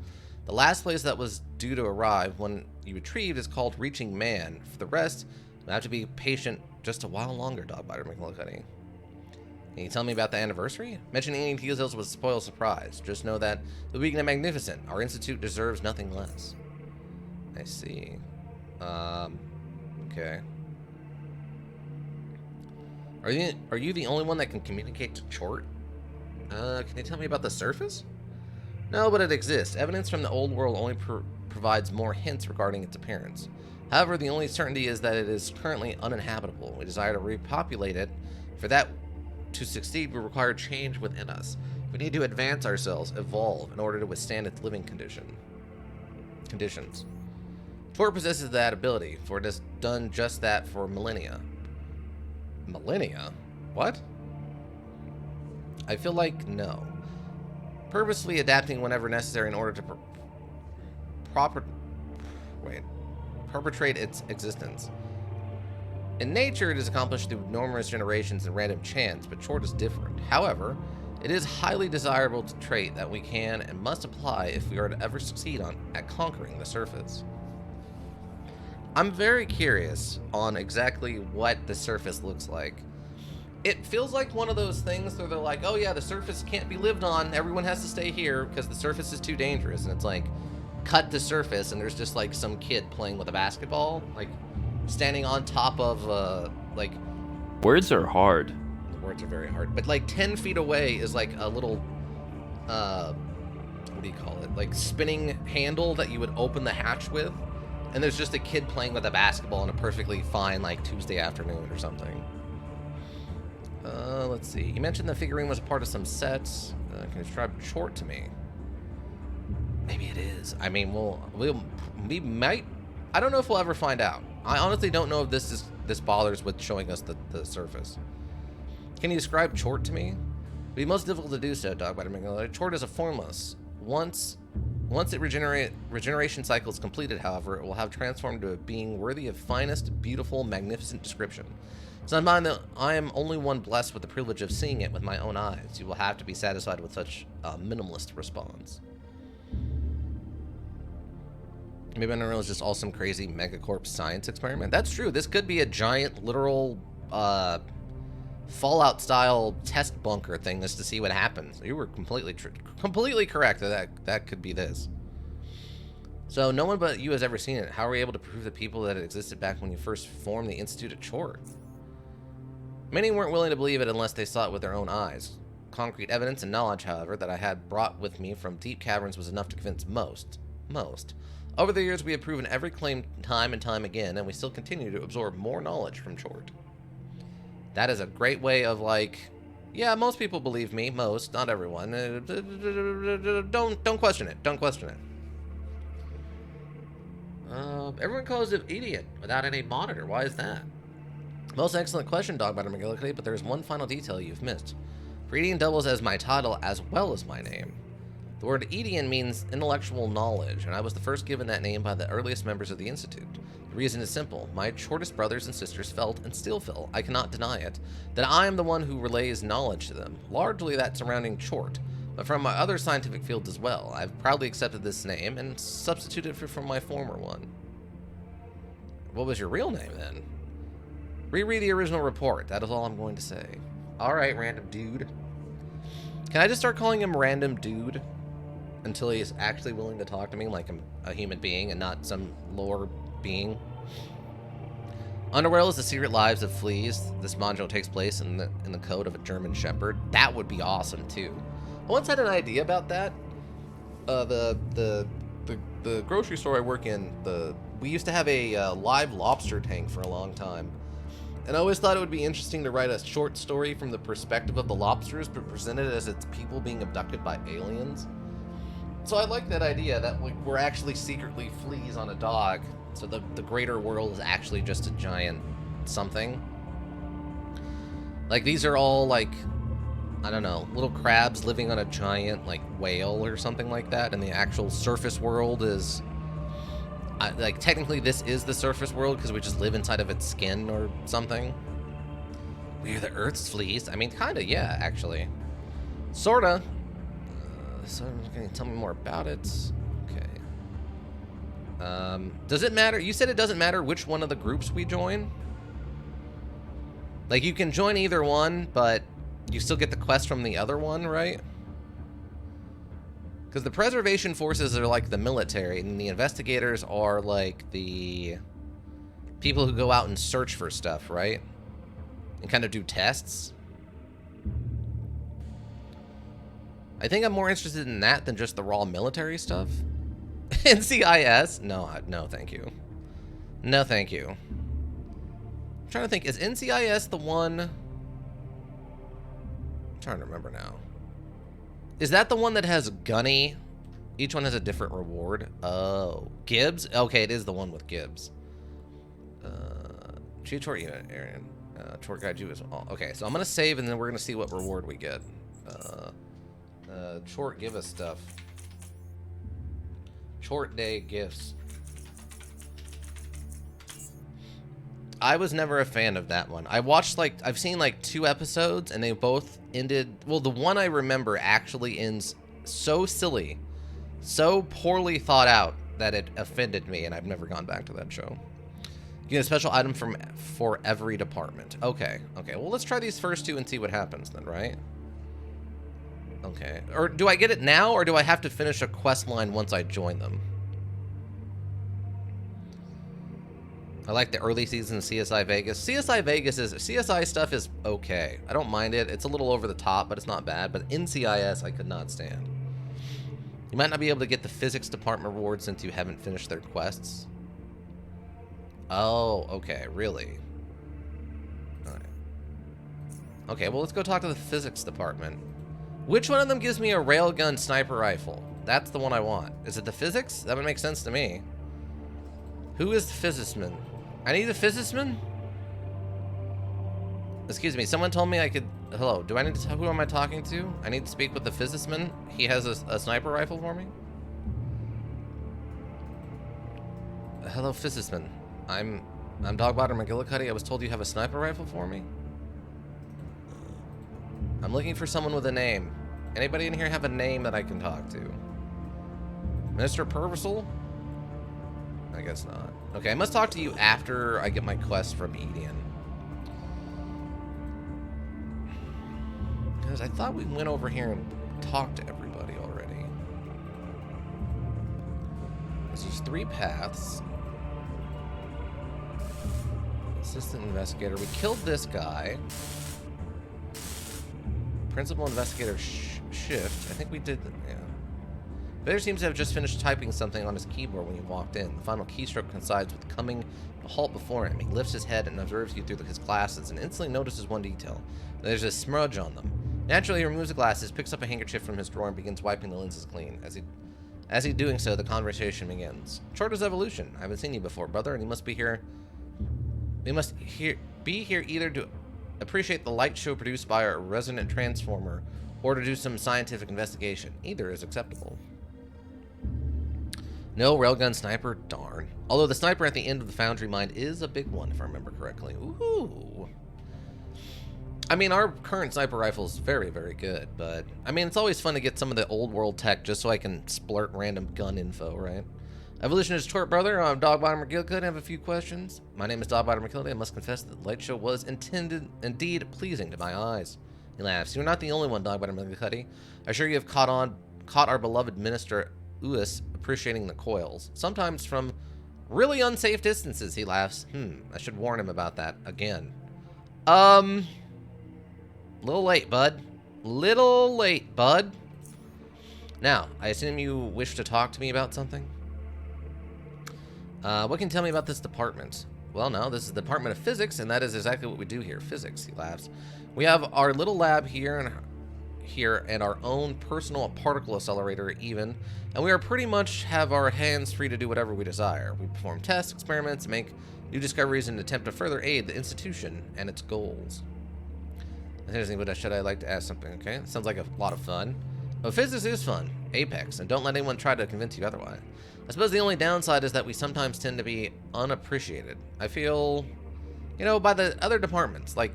The last place that was due to arrive when you retrieved is called Reaching Man. For the rest, I have to be patient just a while longer, Dogbiter McGillicuddy. Can you tell me about the anniversary? Mentioning any details would spoil surprise. Just know that the weekend is magnificent. Our institute deserves nothing less. I see. Okay. Are you the only one that can communicate to Tchort? Can you tell me about the surface? No, but it exists. Evidence from the old world only provides more hints regarding its appearance. However, the only certainty is that it is currently uninhabitable. We desire to repopulate it. For that to succeed, we require change within us. We need to advance ourselves, evolve, in order to withstand its living conditions. Tchort possesses that ability, for it has done just that for millennia. Millennia? What? I feel like no. Purposely adapting whenever necessary in order to perpetrate its existence. In nature, it is accomplished through numerous generations and random chance, but Tchort is different. However, it is highly desirable trait that we can and must apply if we are to ever succeed at conquering the surface. I'm very curious on exactly what the surface looks like. It feels like one of those things where they're like, oh yeah, the surface can't be lived on, everyone has to stay here because the surface is too dangerous. And it's like, cut the surface and there's just like some kid playing with a basketball, like standing on top of like... Words are hard. The words are very hard. But like 10 feet away is like a little, what do you call it? Like spinning handle that you would open the hatch with. And there's just a kid playing with a basketball on a perfectly fine like Tuesday afternoon or something. Let's see. You mentioned the figurine was a part of some sets. Can you describe Tchort to me? Maybe it is. I mean, we might. I don't know if we'll ever find out. I honestly don't know if this bothers with showing us the surface. Can you describe Tchort to me? It'd be most difficult to do so, Dogbiter McGillicuddy. Tchort is a formless. Once its regeneration cycle is completed, however, it will have transformed to a being worthy of finest, beautiful, magnificent description. So I am only one blessed with the privilege of seeing it with my own eyes. You will have to be satisfied with such a minimalist response. Maybe UnderRail is just all some crazy megacorp science experiment. That's true. This could be a giant, literal, Fallout-style test bunker thing just to see what happens. You were completely correct that could be this. So no one but you has ever seen it. How are we able to prove to people that it existed back when you first formed the Institute at Tchort? Many weren't willing to believe it unless they saw it with their own eyes. Concrete evidence and knowledge, however, that I had brought with me from deep caverns was enough to convince most. Over the years, we have proven every claim time and time again, and we still continue to absorb more knowledge from Tchort. That is a great way of like, yeah, most people believe me. Most, not everyone. Don't question it. Don't question it. Everyone calls it Eidein without any monitor. Why is that? Most excellent question, Dogbiter McGillicuddy, but there is one final detail you've missed. For Eidein doubles as my title as well as my name. The word Eidein means intellectual knowledge, and I was the first given that name by the earliest members of the Institute. The reason is simple. My Tchortist brothers and sisters felt, and still feel, I cannot deny it, that I am the one who relays knowledge to them, largely that surrounding Tchort, but from my other scientific fields as well. I've proudly accepted this name and substituted it for my former one. What was your real name, then? Reread the original report. That is all I'm going to say. Alright, random dude. Can I just start calling him random dude? Until he is actually willing to talk to me like I'm a human being and not some lore being. UnderRail is the secret lives of fleas. This module takes place in the code of a German Shepherd. That would be awesome too. I once had an idea about that. The grocery store I work in, we used to have a live lobster tank for a long time. And I always thought it would be interesting to write a short story from the perspective of the lobsters, but presented as it's people being abducted by aliens. So I like that idea that we're actually secretly fleas on a dog. So the greater world is actually just a giant something. Like these are all like, I don't know, little crabs living on a giant like whale or something like that. And the actual surface world is, like technically this is the surface world because we just live inside of its skin or something. We're the Earth's fleas. I mean, kinda, yeah, actually. Sorta. So can you tell me more about it? Okay. Does it matter? You said it doesn't matter which one of the groups we join? Like, you can join either one, but you still get the quest from the other one, right? Because the preservation forces are like the military, and the investigators are like the people who go out and search for stuff, right? And kind of do tests. I think I'm more interested in that than just the raw military stuff. NCIS? No, no, thank you. No, thank you. I'm trying to think, is NCIS the one? I'm trying to remember now. Is that the one that has Gunny? Each one has a different reward. Oh, Gibbs? Okay, it is the one with Gibbs. Tchort unit, Aaron. Tchort guide you as well. Okay, so I'm gonna save and then we're gonna see what reward we get. Tchort, give us stuff. Tchort day gifts. I was never a fan of that one. I watched like, I've seen like 2 episodes and they both ended, well, the one I remember actually ends so silly, so poorly thought out that it offended me, and I've never gone back to that show. You get a special item for every department. Okay, okay, well, let's try these first 2 and see what happens then, right? Okay, or do I get it now, or do I have to finish a quest line once I join them? I like the early season CSI Vegas. CSI stuff is okay. I don't mind it. It's a little over the top, but it's not bad. But NCIS, I could not stand. You might not be able to get the physics department reward since you haven't finished their quests. Oh, okay, really? All right. Okay, well, let's go talk to the physics department. Which one of them gives me a railgun sniper rifle? That's the one I want. Is it the physics? That would make sense to me. Who is the physicistman? I need a physicistman? Excuse me, someone told me I could... Hello, do I need to... Who am I talking to? I need to speak with the physicistman. He has a sniper rifle for me? Hello, physicistman. I'm Dogbot McGillicuddy. I was told you have a sniper rifle for me? I'm looking for someone with a name. Anybody in here have a name that I can talk to? Mr. Purvisel? I guess not. Okay, I must talk to you after I get my quest from Eidein. Because I thought we went over here and talked to everybody already. There's 3 paths. Assistant investigator. We killed this guy. Principal investigator shift. I think we did the... Yeah. Vader seems to have just finished typing something on his keyboard when you walked in. The final keystroke coincides with coming a halt before him. He lifts his head and observes you through his glasses and instantly notices one detail. There's a smudge on them. Naturally, he removes the glasses, picks up a handkerchief from his drawer, and begins wiping the lenses clean. As he's doing so, the conversation begins. Tchort is evolution. I haven't seen you before, brother, and you must be here. We must be here either to appreciate the light show produced by our resonant transformer or to do some scientific investigation. Either is acceptable. No railgun sniper? Darn. Although the sniper at the end of the foundry mine is a big one, if I remember correctly. Ooh. I mean, our current sniper rifle is very, very good, but... I mean, it's always fun to get some of the old world tech just so I can splurt random gun info, right? Evolutionist Tchort, brother. I'm Dogbot McGillicuddy. I have a few questions. My name is Dogbot McGillicuddy. I must confess that the light show was indeed pleasing to my eyes. He laughs. You're not the only one, Dogbot McGillicuddy. I'm sure you have caught our beloved Minister Uis appreciating the coils. Sometimes from really unsafe distances, he laughs. I should warn him about that again. Little late, bud. Little late, bud. Now, I assume you wish to talk to me about something? What can you tell me about this department? Well, no, this is the Department of Physics, and that is exactly what we do here. Physics, he laughs. We have our little lab here and our own personal particle accelerator even, and we are pretty much have our hands free to do whatever we desire. We perform tests, experiments, make new discoveries, and attempt to further aid the institution and its goals. But should I like to ask something? Okay, sounds like a lot of fun. But physics is fun. Apex, and don't let anyone try to convince you otherwise. I suppose the only downside is that we sometimes tend to be unappreciated. I feel, you know, by the other departments, like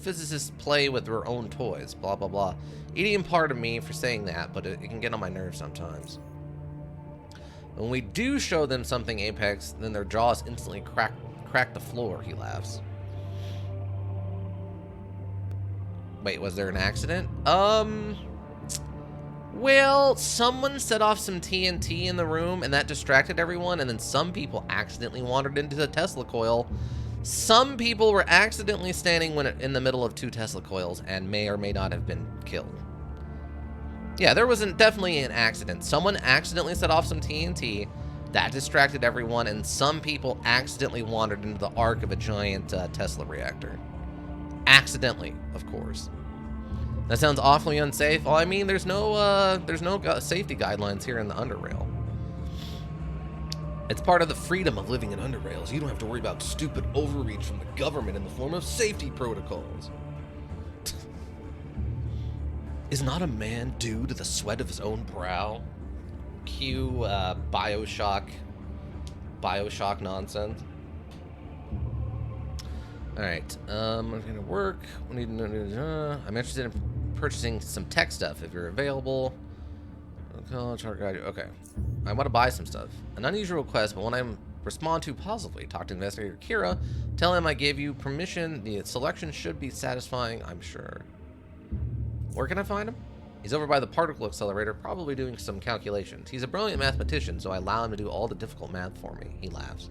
physicists play with their own toys, blah, blah, blah. Eidein pardon me for saying that, but it can get on my nerves sometimes. When we do show them something Apex, then their jaws instantly crack the floor, he laughs. Wait, was there an accident? Well, someone set off some TNT in the room, and that distracted everyone, and then some people accidentally wandered into the Tesla coil. Some people were accidentally standing in the middle of 2 Tesla coils and may or may not have been killed. Yeah, there was definitely an accident. Someone accidentally set off some TNT, that distracted everyone, and some people accidentally wandered into the arc of a giant Tesla reactor. Accidentally, of course. That sounds awfully unsafe. Well, I mean, there's no safety guidelines here in the UnderRail. It's part of the freedom of living in UnderRails. You don't have to worry about stupid overreach from the government in the form of safety protocols. Is not a man due to the sweat of his own brow? Cue Bioshock nonsense. All right, I'm gonna work. I'm interested in purchasing some tech stuff if you're available. Okay, I want to buy some stuff. An unusual request, but one I respond to positively. Talk to investigator Kira. Tell him I gave you permission. The selection should be satisfying, I'm sure. Where can I find him? He's over by the particle accelerator, probably doing some calculations. He's a brilliant mathematician, so I allow him to do all the difficult math for me. He laughs.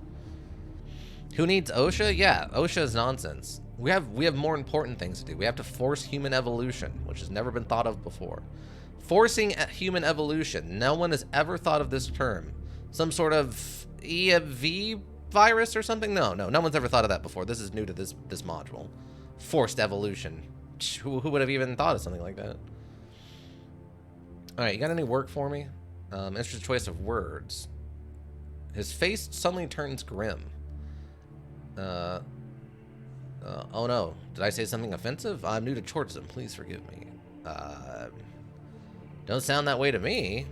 Who needs OSHA? Yeah, OSHA is nonsense. We have more important things to do. We have to force human evolution, which has never been thought of before. Forcing human evolution. No one has ever thought of this term. Some sort of AFW virus or something? No one's ever thought of that before. This is new to this module. Forced evolution. Who would have even thought of something like that? All right, you got any work for me? Interesting choice of words. His face suddenly turns grim. Oh no, did I say something offensive? I'm new to Tchortism, please forgive me. Don't sound that way to me.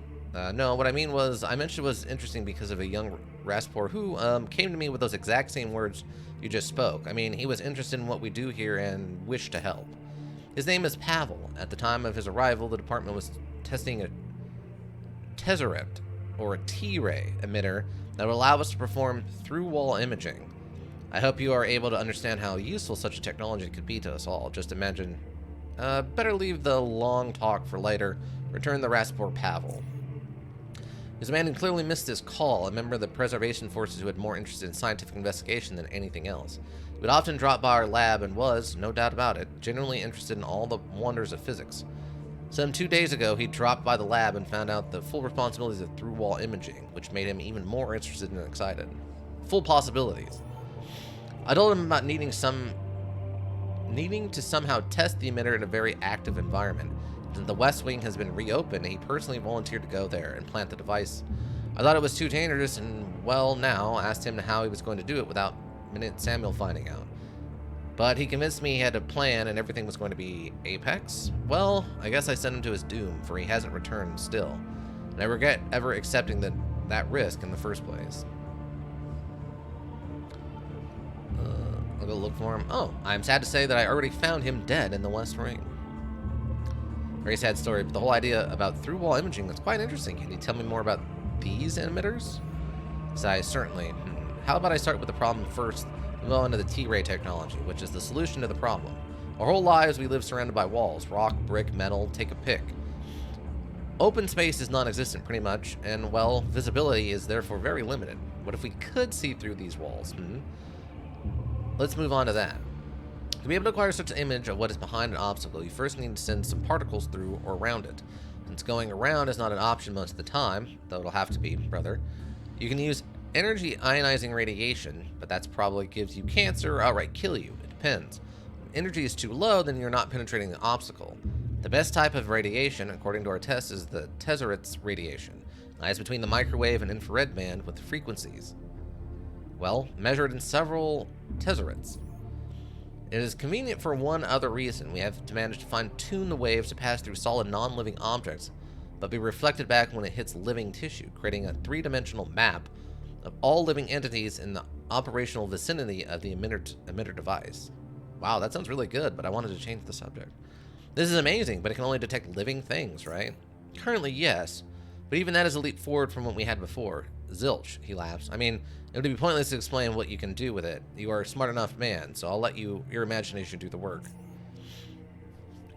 No, what I mean was, I mentioned it was interesting because of a young Raspor who came to me with those exact same words you just spoke. I mean, he was interested in what we do here and wished to help. His name is Pavel. At the time of his arrival, the department was testing a Tesseract, or a T-ray emitter, that would allow us to perform through-wall imaging. I hope you are able to understand how useful such a technology could be to us all. Just imagine. Better leave the long talk for later. Return the Raspor Pavel. He's a man who clearly missed his call, a member of the preservation forces who had more interest in scientific investigation than anything else. He would often drop by our lab and was, no doubt about it, genuinely interested in all the wonders of physics. Some 2 days ago, he dropped by the lab and found out the full responsibilities of through-wall imaging, which made him even more interested and excited. Full possibilities. I told him about needing to somehow test the emitter in a very active environment. Since the West Wing has been reopened, he personally volunteered to go there and plant the device. I thought it was too dangerous and, well, now asked him how he was going to do it without Minute Samuel finding out. But he convinced me he had a plan and everything was going to be apex. Well, I guess I sent him to his doom, for he hasn't returned still. And I regret ever accepting that risk in the first place. I'll go look for him. Oh, I'm sad to say that I already found him dead in the West Ring. Very sad story, but the whole idea about through-wall imaging is quite interesting. Can you tell me more about these emitters? So certainly. How about I start with the problem first and go into the T-ray technology, which is the solution to the problem. Our whole lives we live surrounded by walls. Rock, brick, metal, take a pick. Open space is non-existent pretty much, and well, visibility is therefore very limited. What if we could see through these walls? Let's move on to that. To be able to acquire such an image of what is behind an obstacle, you first need to send some particles through or around it. Since going around is not an option most of the time, though it'll have to be, brother, you can use energy ionizing radiation, but that's probably gives you cancer or outright kill you. It depends. When energy is too low, then you're not penetrating the obstacle. The best type of radiation, according to our tests, is the Tesseract's radiation. It lies between the microwave and infrared band with frequencies. Well, measured in several Tesseracts. It is convenient for one other reason. We have to manage to fine-tune the waves to pass through solid non-living objects, but be reflected back when it hits living tissue, creating a three-dimensional map of all living entities in the operational vicinity of the emitter device. Wow, that sounds really good, but I wanted to change the subject. This is amazing, but it can only detect living things, right? Currently, yes, but even that is a leap forward from what we had before. Zilch, he laughs. I mean, it would be pointless to explain what you can do with it. You are a smart enough man, so I'll let your imagination do the work.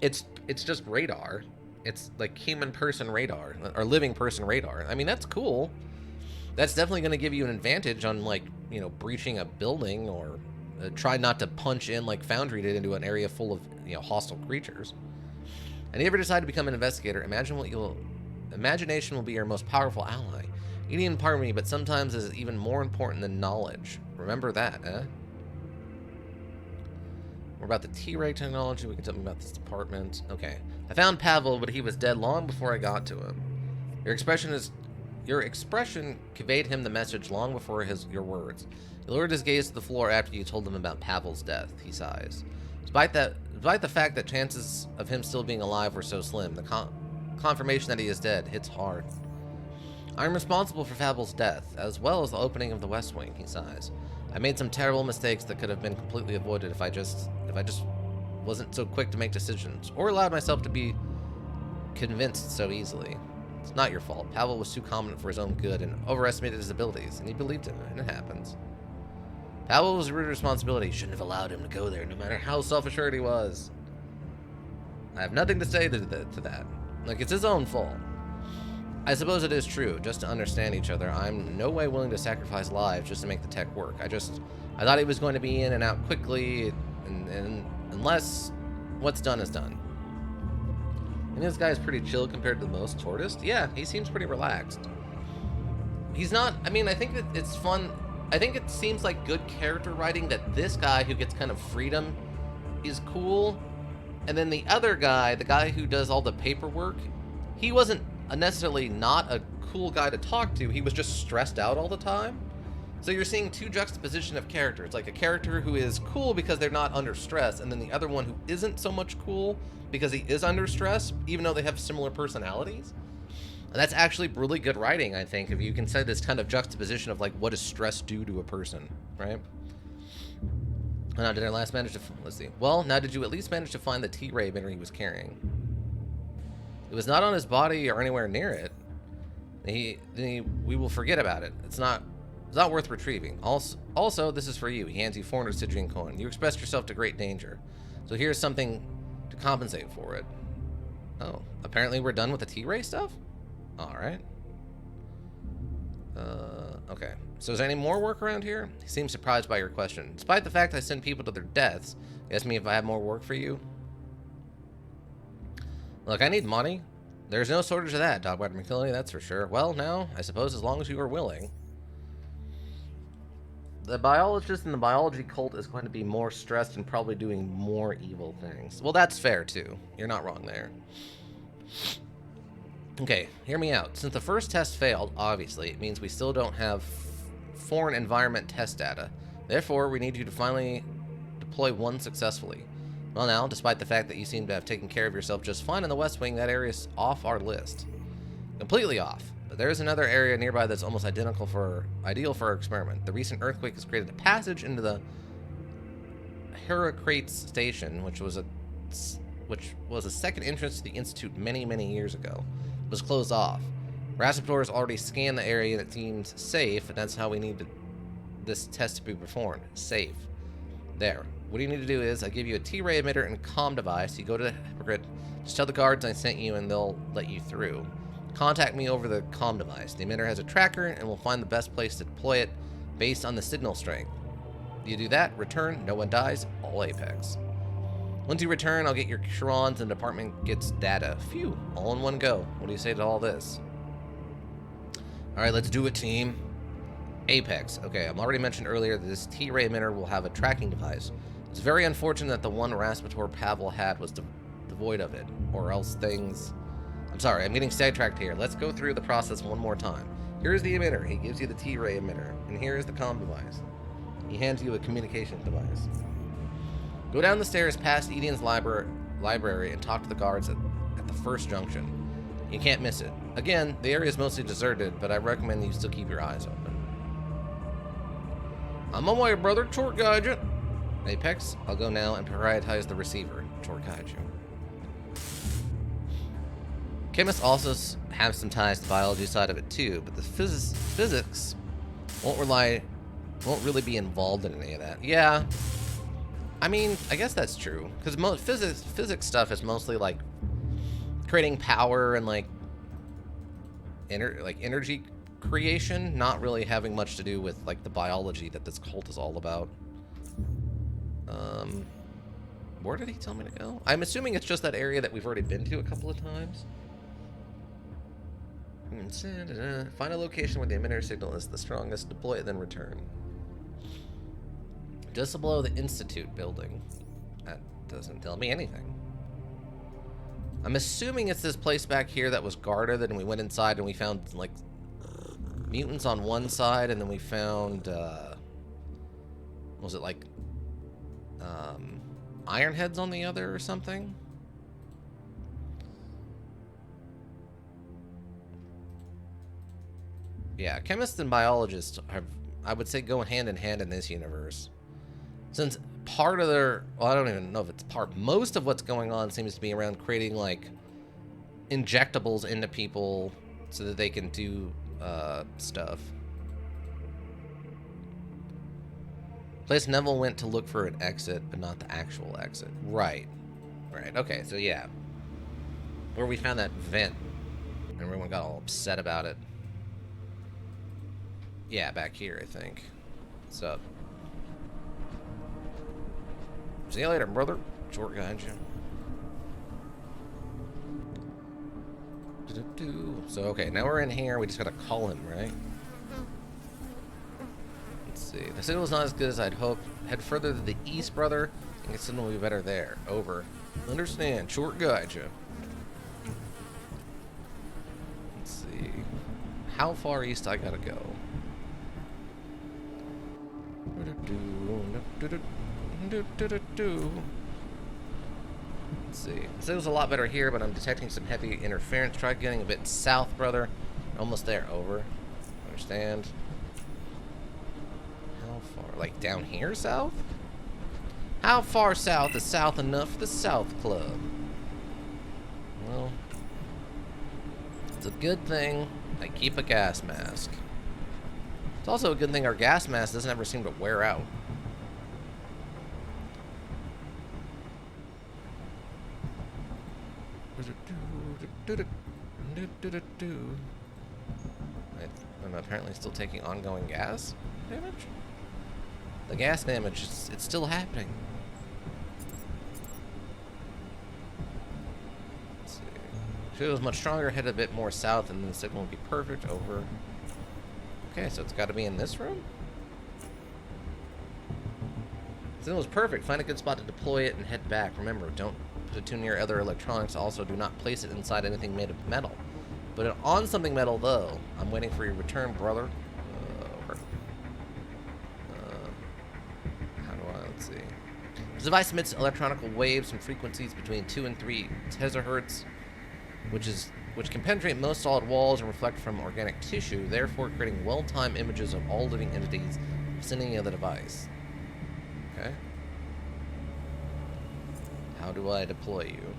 It's just radar. It's like human person radar or living person radar. I mean, that's cool. That's definitely going to give you an advantage on, like, you know, breaching a building, or try not to punch in like Foundry did into an area full of, you know, hostile creatures. And if you ever decide to become an investigator, imagination will be your most powerful ally. Eidein, pardon me, but sometimes is even more important than knowledge. Remember that, eh? More about the T-Ray technology. We can tell me about this department. Okay. I found Pavel, but he was dead long before I got to him. Your expression conveyed him the message long before your words. He lowered his gaze to the floor after you told him about Pavel's death. He sighs. Despite the fact that chances of him still being alive were so slim, the confirmation that he is dead hits hard. I'm responsible for Pavel's death, as well as the opening of the West Wing, he sighs. I made some terrible mistakes that could have been completely avoided if I just wasn't so quick to make decisions, or allowed myself to be convinced so easily. It's not your fault. Pavel was too confident for his own good and overestimated his abilities, and he believed him, and it happens. Pavel was a rude responsibility. Shouldn't have allowed him to go there, no matter how self-assured he was. I have nothing to say to that. Like, it's his own fault. I suppose it is true. Just to understand each other, I'm no way willing to sacrifice lives just to make the tech work. I thought he was going to be in and out quickly, and unless what's done is done. And this guy is pretty chill compared to most Tchortists. Yeah, he seems pretty relaxed. He's not, I mean, I think that it's fun. I think it seems like good character writing that this guy who gets kind of freedom is cool. And then the other guy, the guy who does all the paperwork, he wasn't necessarily not a cool guy to talk to. He was just stressed out all the time. So you're seeing two juxtaposition of characters, like a character who is cool because they're not under stress, and then the other one who isn't so much cool because he is under stress, even though they have similar personalities. And that's actually really good writing, I think, if you can say this kind of juxtaposition of, like, what does stress do to a person, right? Now, did I last manage to... Let's see. Well, now, did you at least manage to find the T-Ray emitter he was carrying? It was not on his body or anywhere near it. We will forget about it. It's not worth retrieving. Also, this is for you. He hands you 400 Sidrian coin. You expressed yourself to great danger. So here's something to compensate for it. Oh, apparently we're done with the T-Ray stuff? Alright. Okay. So is there any more work around here? He seems surprised by your question. Despite the fact I send people to their deaths, you ask me if I have more work for you? Look, I need money. There's no shortage of that, Dogwater McKinley, that's for sure. Well, now, I suppose as long as you are willing. The biologist in the biology cult is going to be more stressed and probably doing more evil things. Well, that's fair, too. You're not wrong there. Okay, hear me out. Since the first test failed, obviously, it means we still don't have foreign environment test data. Therefore, we need you to finally deploy one successfully. Well now, despite the fact that you seem to have taken care of yourself just fine in the West Wing, that area is off our list. Completely off. But there is another area nearby that's almost ideal for our experiment. The recent earthquake has created a passage into the Heracrates station, which was a second entrance to the Institute many, many years ago. It was closed off. Raspator has already scanned the area and it seems safe, and that's how we need this test to be performed. Safe. There. What you need to do is, I give you a T-Ray emitter and comm device. You go to the Hypocrite, just tell the guards I sent you and they'll let you through. Contact me over the comm device. The emitter has a tracker and we'll find the best place to deploy it based on the signal strength. You do that, return, no one dies, all Apex. Once you return, I'll get your Chirons and the department gets data. Phew, all in one go. What do you say to all this? Alright, let's do it, team. Apex. Okay, I've already mentioned earlier that this T-Ray emitter will have a tracking device. It's very unfortunate that the one Raspator Pavel had was devoid of it, or else things... I'm sorry, I'm getting sidetracked here. Let's go through the process one more time. Here's the emitter. He gives you the T-Ray emitter. And here's the comm device. He hands you a communication device. Go down the stairs past Eidein's library and talk to the guards at the first junction. You can't miss it. Again, the area is mostly deserted, but I recommend you still keep your eyes open. I'm on my way, brother. Tchort guide you. Apex, I'll go now and prioritize the receiver. Tchort guide you. Chemists also have some ties to the biology side of it too, but the physics won't really be involved in any of that. Yeah, I mean, I guess that's true. Because most physics stuff is mostly like creating power and like energy creation, not really having much to do with like the biology that this cult is all about. Where did he tell me to go? I'm assuming it's just that area that we've already been to a couple of times. Find a location where the emitter signal is the strongest, deploy it, then return. Just below the Institute building. That doesn't tell me anything. I'm assuming it's this place back here that was guarded, and we went inside and we found, like, mutants on one side, and then we found, was it like, Ironheads on the other or something? Yeah, chemists and biologists have, I would say, go hand in hand in this universe. Since part of their, well, I don't even know if it's part, most of what's going on seems to be around creating, like, injectables into people so that they can do, stuff. Place Neville went to look for an exit, but not the actual exit. Right. Right, okay, so yeah. Where we found that vent. And everyone got all upset about it. Yeah, back here, I think. What's up? See you later, brother. Tchort guide you. So, okay, now we're in here. We just gotta call him, right? Let's see. The signal's not as good as I'd hoped. Head further to the east, brother. I think the signal will be better there. Over. Understand. Tchort guide you. Let's see. How far east I gotta go? Let's see. The signal's a lot better here, but I'm detecting some heavy interference. Try getting a bit south, brother. Almost there. Over. Understand. How far? Like down here south? How far south is south enough for the South Club? Well, it's a good thing I keep a gas mask. It's also a good thing our gas mask doesn't ever seem to wear out. I'm apparently still taking ongoing gas damage? The gas damage, it's still happening. Let's see. If it was much stronger, head a bit more south, and then the signal would be perfect. Over. Okay, so it's got to be in this room? The signal is perfect. Find a good spot to deploy it and head back. Remember, don't put it too near other electronics. Also, do not place it inside anything made of metal. Put it on something metal, though. I'm waiting for your return, brother. Let's see. This device emits electronic waves and frequencies between 2 and 3 terahertz, which can penetrate most solid walls and reflect from organic tissue, therefore creating well-timed images of all living entities vicinity of the device. Okay. How do I deploy you?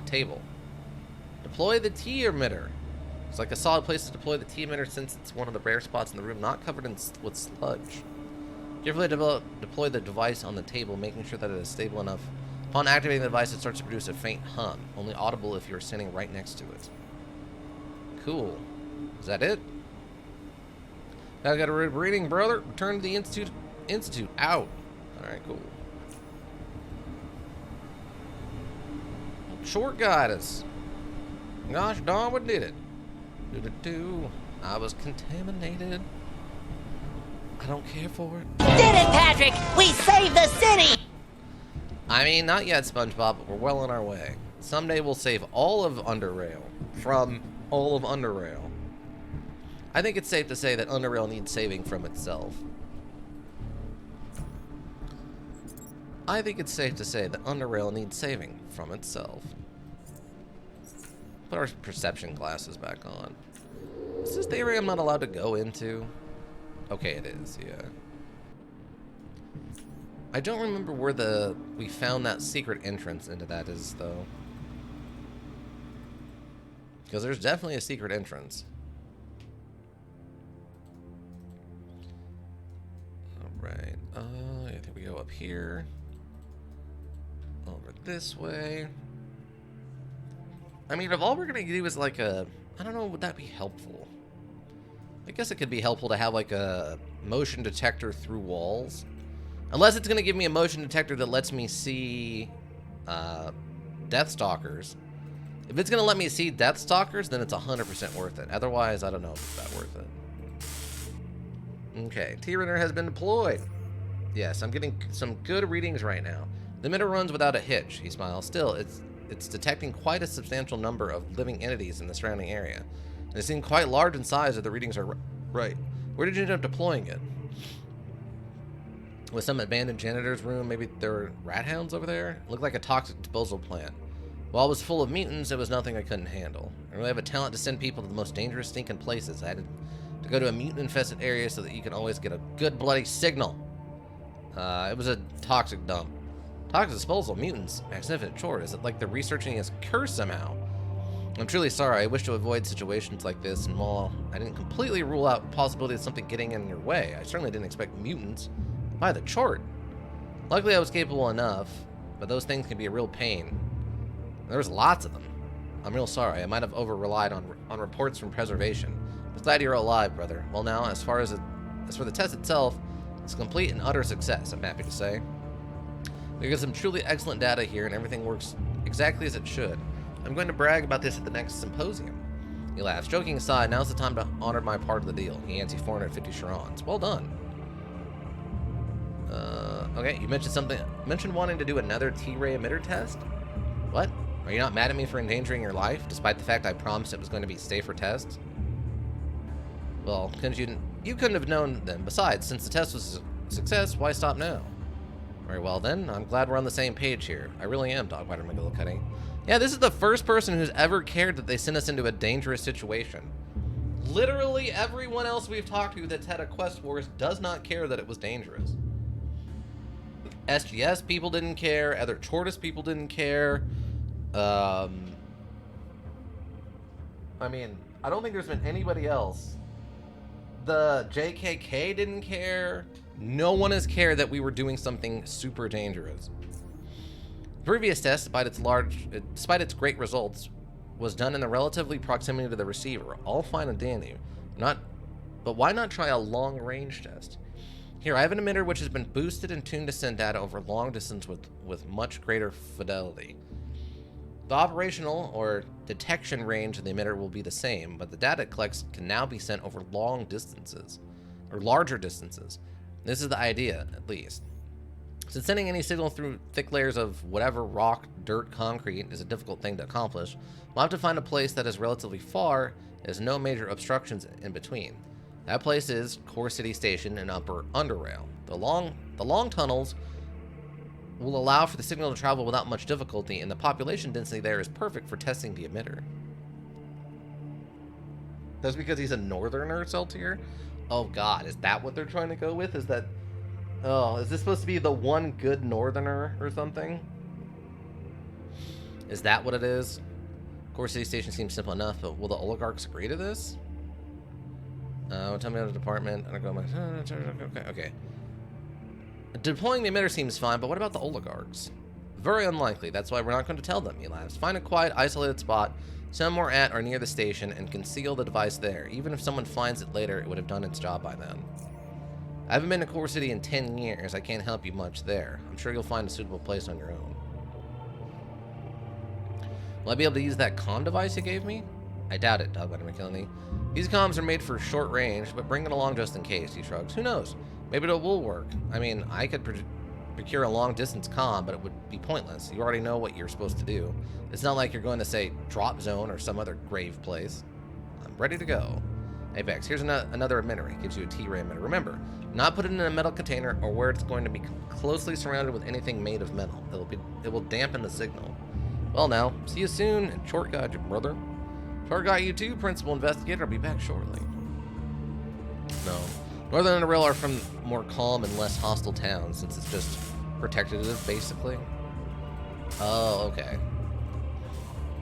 Table. Deploy the T emitter. It's like a solid place to deploy the T emitter since it's one of the rare spots in the room not covered with sludge. Carefully deploy the device on the table, making sure that it is stable enough. Upon activating the device, it starts to produce a faint hum, only audible if you're standing right next to it. Cool. Is that it? I got a reading, brother. Return to the Institute. Out. Alright, cool. Tchort guide us. Gosh darn, what did it? I was contaminated. I don't care for it. Did it, Patrick! We saved the city! I mean, not yet, SpongeBob, but we're well on our way. Someday we'll save all of UnderRail from all of UnderRail. I think it's safe to say that UnderRail needs saving from itself. I think it's safe to say that UnderRail needs saving from itself. Put our perception glasses back on. Is this the area I'm not allowed to go into? Okay, it is, yeah. I don't remember where we found that secret entrance into that is, though. Because there's definitely a secret entrance. Right. I think we go up here. Over this way. I mean, if all we're going to do is like a... I don't know, would that be helpful? I guess it could be helpful to have like a motion detector through walls. Unless it's going to give me a motion detector that lets me see Deathstalkers. If it's going to let me see Deathstalkers, then it's 100% worth it. Otherwise, I don't know if it's that worth it. Okay, T-Runner has been deployed. Yes, I'm getting some good readings right now. The emitter runs without a hitch, he smiles. Still, it's detecting quite a substantial number of living entities in the surrounding area. They seem quite large in size if the readings are right. Where did you end up deploying it? With some abandoned janitor's room, maybe there were rat hounds over there? It looked like a toxic disposal plant. While it was full of mutants, it was nothing I couldn't handle. I really have a talent to send people to the most dangerous stinking places. I had to go to a mutant-infested area so that you can always get a good bloody signal. It was a toxic dump. Toxic disposal, mutants, magnificent Tchort. Is it like they're researching his curse somehow? I'm truly sorry. I wish to avoid situations like this, and while I didn't completely rule out the possibility of something getting in your way, I certainly didn't expect mutants. By the Tchort. Luckily, I was capable enough, but those things can be a real pain. There's lots of them. I'm real sorry. I might have over-relied on reports from preservation. But glad you're alive, brother. Well, now, as for the test itself, it's a complete and utter success, I'm happy to say. We got some truly excellent data here, and everything works exactly as it should. I'm going to brag about this at the next symposium. He laughs. Joking aside, now's the time to honor my part of the deal. He hands you 450 charons. Well done. Okay, you mentioned wanting to do another T-ray emitter test? What? Are you not mad at me for endangering your life, despite the fact I promised it was going to be safer tests? Well, you couldn't have known then. Besides, since the test was a success, why stop now? Very well then, I'm glad we're on the same page here. I really am, Dogbiter McGillicuddy. Yeah, this is the first person who's ever cared that they sent us into a dangerous situation. Literally everyone else we've talked to that's had a quest for us does not care that it was dangerous. SGS people didn't care, other Tchortist people didn't care. I mean, I don't think there's been anybody else. The JKK didn't care. No one has cared that we were doing something super dangerous. The previous test, despite its great results, was done in the relatively proximity to the receiver. All fine and dandy. But why not try a long-range test? Here, I have an emitter which has been boosted and tuned to send data over long distance with much greater fidelity. The operational or detection range of the emitter will be the same, but the data it collects can now be sent over long distances, or larger distances. This is the idea, at least. Since sending any signal through thick layers of whatever rock, dirt, concrete is a difficult thing to accomplish, we'll have to find a place that is relatively far and has no major obstructions in between. That place is Core City Station and Upper UnderRail. The long tunnels will allow for the signal to travel without much difficulty, and the population density there is perfect for testing the emitter. That's because he's a northerner, Celtier? Oh god, is that what they're trying to go with? Is this supposed to be the one good northerner or something? Is that what it is? Core City Station seems simple enough, but will the oligarchs agree to this? Tell me about the department. Okay. Deploying the emitter seems fine, but what about the oligarchs? Very unlikely. That's why we're not going to tell them, he laughs. Find a quiet, isolated spot somewhere at or near the station and conceal the device there. Even if someone finds it later, it would have done its job by then. I haven't been to Core City in 10 years. I can't help you much there. I'm sure you'll find a suitable place on your own. Will I be able to use that comm device you gave me? I doubt it, Dogbiter McGillicuddy. These comms are made for short range, but bring it along just in case, he shrugs. Who knows? Maybe it will work. I mean, I could procure a long-distance comm, but it would be pointless. You already know what you're supposed to do. It's not like you're going to, say, Drop Zone or some other grave place. I'm ready to go. Apex, here's another emitter. It gives you a T-ray emitter. Remember, not put it in a metal container or where it's going to be closely surrounded with anything made of metal. It will dampen the signal. Well now, see you soon, and Tchort got you, brother. Tchort got you too, Principal Investigator. I'll be back shortly. No. Northern UnderRail are from more calm and less hostile towns, since it's just protective, basically. Oh, okay.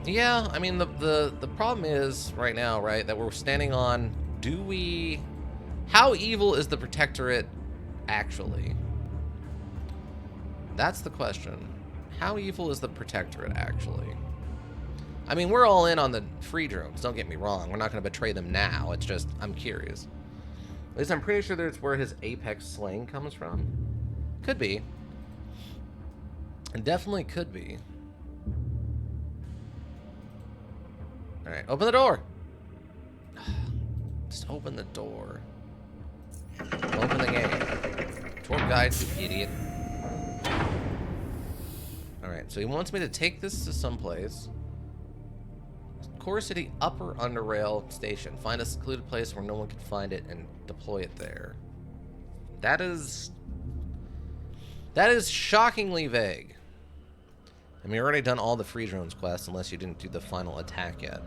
Yeah, I mean, the problem is, right now, right, that we're standing on, how evil is the Protectorate actually? That's the question. How evil is the Protectorate, actually? I mean, we're all in on the free drones, don't get me wrong. We're not going to betray them now. It's just, I'm curious. At least I'm pretty sure that's where his apex slaying comes from. Could be. It definitely could be. Alright, open the door! Just open the door. Open the game. Tchort guides, you idiot. Alright, so he wants me to take this to someplace. Core City Upper Underrail Station. Find a secluded place where no one can find it and deploy it there. That is shockingly vague. I mean, we already done all the free drones quests, unless you didn't do the final attack yet.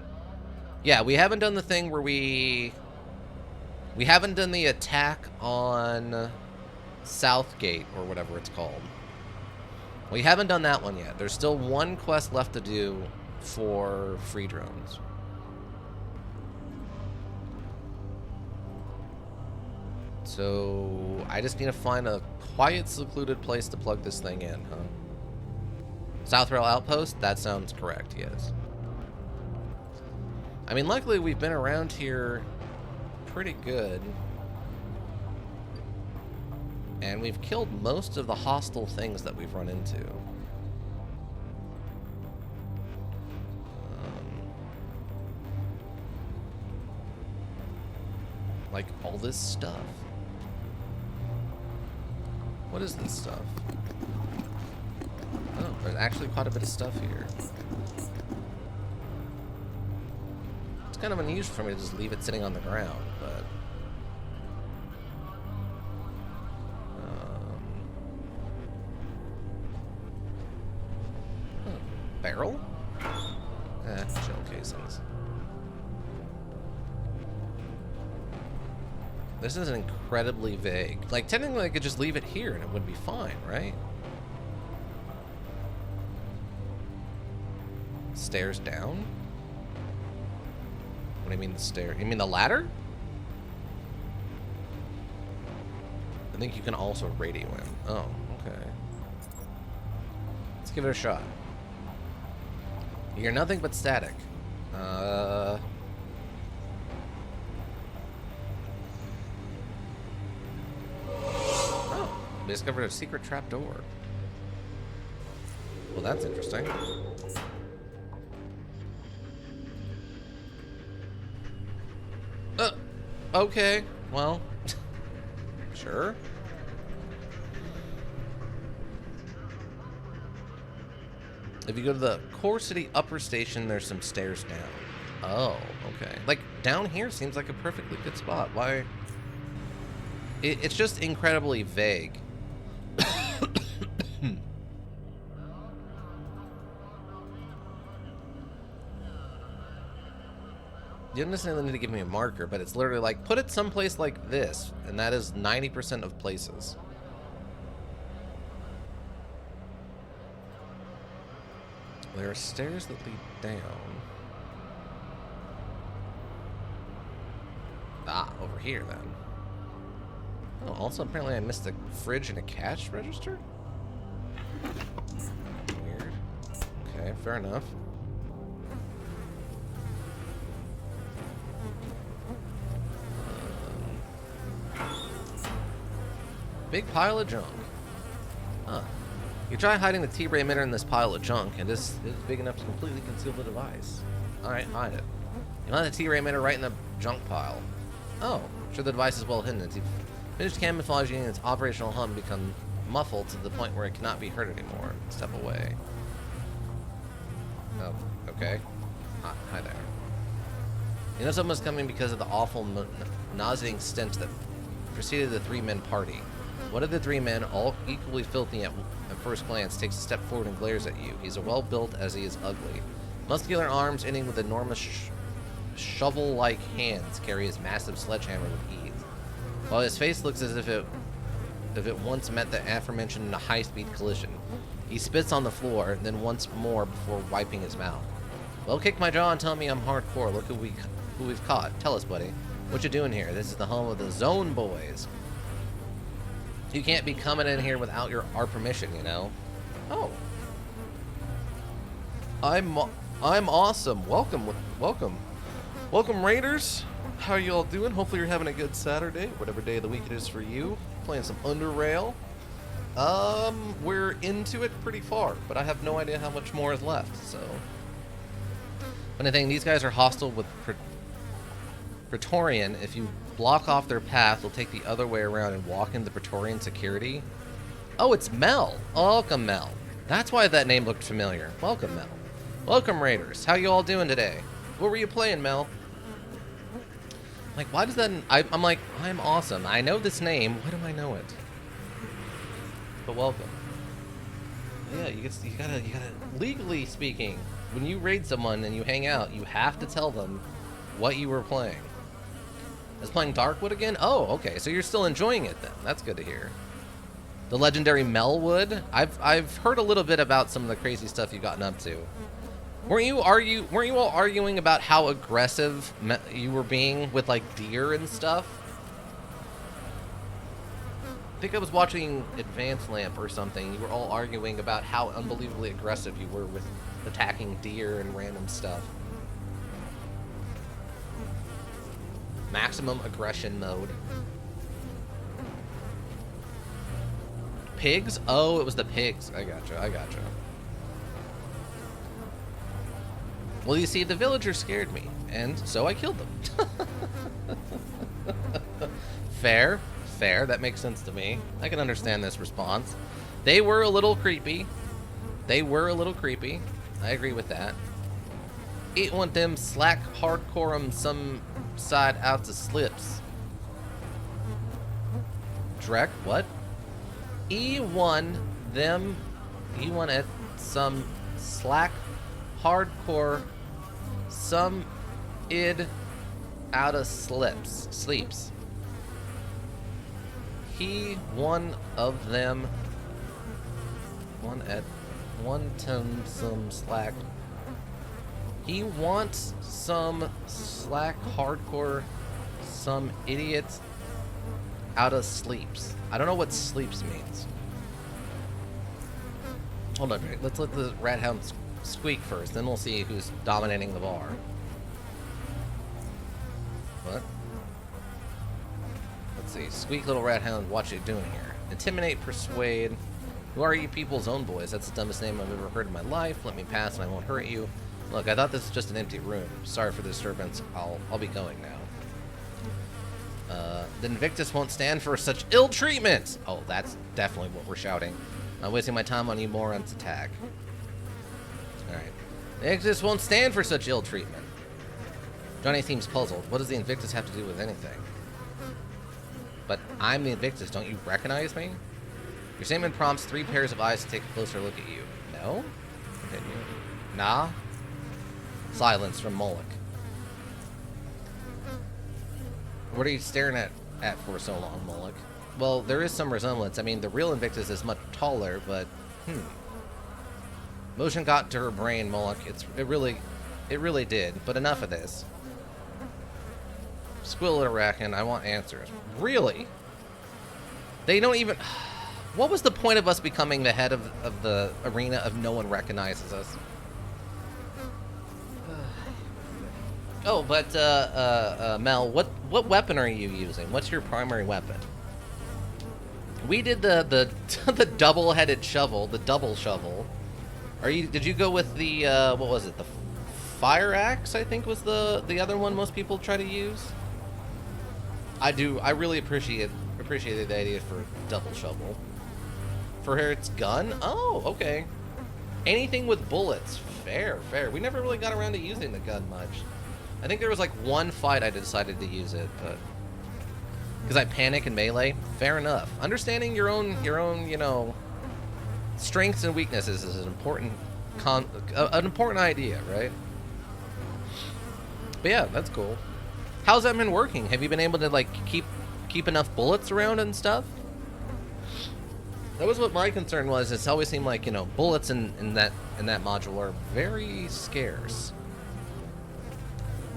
Yeah, we haven't done the thing where we haven't done the attack on Southgate, or whatever it's called. We haven't done that one yet. There's still one quest left to do for free drones. So I just need to find a quiet, secluded place to plug this thing in, huh? South Rail Outpost? That sounds correct, yes. I mean, luckily we've been around here pretty good. And we've killed most of the hostile things that we've run into. Like all this stuff. What is this stuff? Oh, there's actually quite a bit of stuff here. It's kind of unusual for me to just leave it sitting on the ground, but... barrel? Shell casings. This is incredibly vague. Like, technically I could just leave it here and it would be fine, right? Stairs down? What do you mean the stair? You mean the ladder? I think you can also radio him. Oh, okay. Let's give it a shot. You hear nothing but static. Oh, we discovered a secret trap door. Well, that's interesting. Okay, well, sure. If you go to the Core City Upper Station, there's some stairs down. Oh, okay. Like, down here seems like a perfectly good spot. Why? It's just incredibly vague. You don't necessarily need to give me a marker, but it's literally like, put it someplace like this, and that is 90% of places. There are stairs that lead down. Ah, over here then. Oh, also apparently I missed a fridge and a cash register? Weird. Okay, fair enough. Big pile of junk. Huh. You try hiding the T-ray emitter in this pile of junk, and this is big enough to completely conceal the device. Alright, hide it. You hide the T-ray emitter right in the junk pile. Oh, sure the device is well hidden. It's finished camouflaging its operational hum become muffled to the point where it cannot be heard anymore. Step away. Oh, okay. Hi there. You know someone's coming because of the awful nauseating stench that preceded the three-men party. One of the three men, all equally filthy at first glance, takes a step forward and glares at you. He's well-built as he is ugly. Muscular arms ending with enormous shovel-like hands carry his massive sledgehammer with ease. While his face looks as if it once met the aforementioned high-speed collision. He spits on the floor, then once more before wiping his mouth. Well, kick my jaw and tell me I'm hardcore. Look who we've caught. Tell us, buddy. What you doing here? This is the home of the Zone Boys. You can't be coming in here without our permission, you know? Oh. I'm awesome. Welcome. Welcome, Raiders. How are you all doing? Hopefully you're having a good Saturday, whatever day of the week it is for you. Playing some UnderRail. We're into it pretty far, but I have no idea how much more is left, so... Funny thing, these guys are hostile with Praetorian. If you block off their path, they'll take the other way around and walk into Praetorian security. Oh, it's Mel. Welcome, Mel. That's why that name looked familiar. Welcome, Mel. Welcome, Raiders. How you all doing today? What were you playing, Mel? Like, why does that... I'm like, I'm awesome. I know this name. Why do I know it? But welcome. Yeah, you gotta... Legally speaking, when you raid someone and you hang out, you have to tell them what you were playing. I was playing Darkwood again? Oh, okay. So you're still enjoying it then. That's good to hear. The legendary Melwood. I've heard a little bit about some of the crazy stuff you've gotten up to. Weren't you all arguing about how aggressive you were being with like deer and stuff? I think I was watching Advanced Lamp or something. You were all arguing about how unbelievably aggressive you were with attacking deer and random stuff. Maximum aggression mode. Pigs? Oh, it was the pigs. I gotcha. Well, you see, the villagers scared me, and so I killed them. Fair. That makes sense to me. I can understand this response. They were a little creepy. I agree with that. It want them slack hardcore 'em some side out to slips. Drek, what? E1 at some slack hardcore some id out of sleeps. He one of them one some slack. He wants some slack hardcore some idiot out of sleeps. I don't know what sleeps means. Hold on, let's let the rat hound squeak first, then we'll see who's dominating the bar. What? Let's see. Squeak, little rat hound, what you doing here? Intimidate, persuade. Who are you people's own boys? That's the dumbest name I've ever heard in my life. Let me pass and I won't hurt you. Look, I thought this was just an empty room. Sorry for the disturbance. I'll be going now. The Invictus won't stand for such ill treatment. Oh, that's definitely what we're shouting. I'm wasting my time on you morons. Attack. Alright. The Invictus won't stand for such ill treatment. Johnny seems puzzled. What does the Invictus have to do with anything? But I'm the Invictus. Don't you recognize me? Your statement prompts 3 pairs of eyes to take a closer look at you. No? Continue. Nah? Silence from Moloch. What are you staring at for so long, Moloch? Well, there is some resemblance. I mean, the real Invictus is much taller, but Motion got to her brain, Moloch. It really did. But enough of this. Squill it, Arakan. I want answers. Really? They don't even... What was the point of us becoming the head of the arena if no one recognizes us? Oh, but, Mel, what weapon are you using? What's your primary weapon? We did the the double-headed shovel, the double shovel. Did you go with the, what was it, the fire axe, I think was the other one most people try to use? I really appreciated the idea for double shovel. For her, it's gun? Oh, okay. Anything with bullets. Fair. We never really got around to using the gun much. I think there was like one fight I decided to use it, but because I panic in melee. Fair enough. Understanding your own, you know, strengths and weaknesses is an important idea, right? But yeah, that's cool. How's that been working? Have you been able to like keep enough bullets around and stuff? That was what my concern was. It's always seemed like, you know, bullets in that module are very scarce.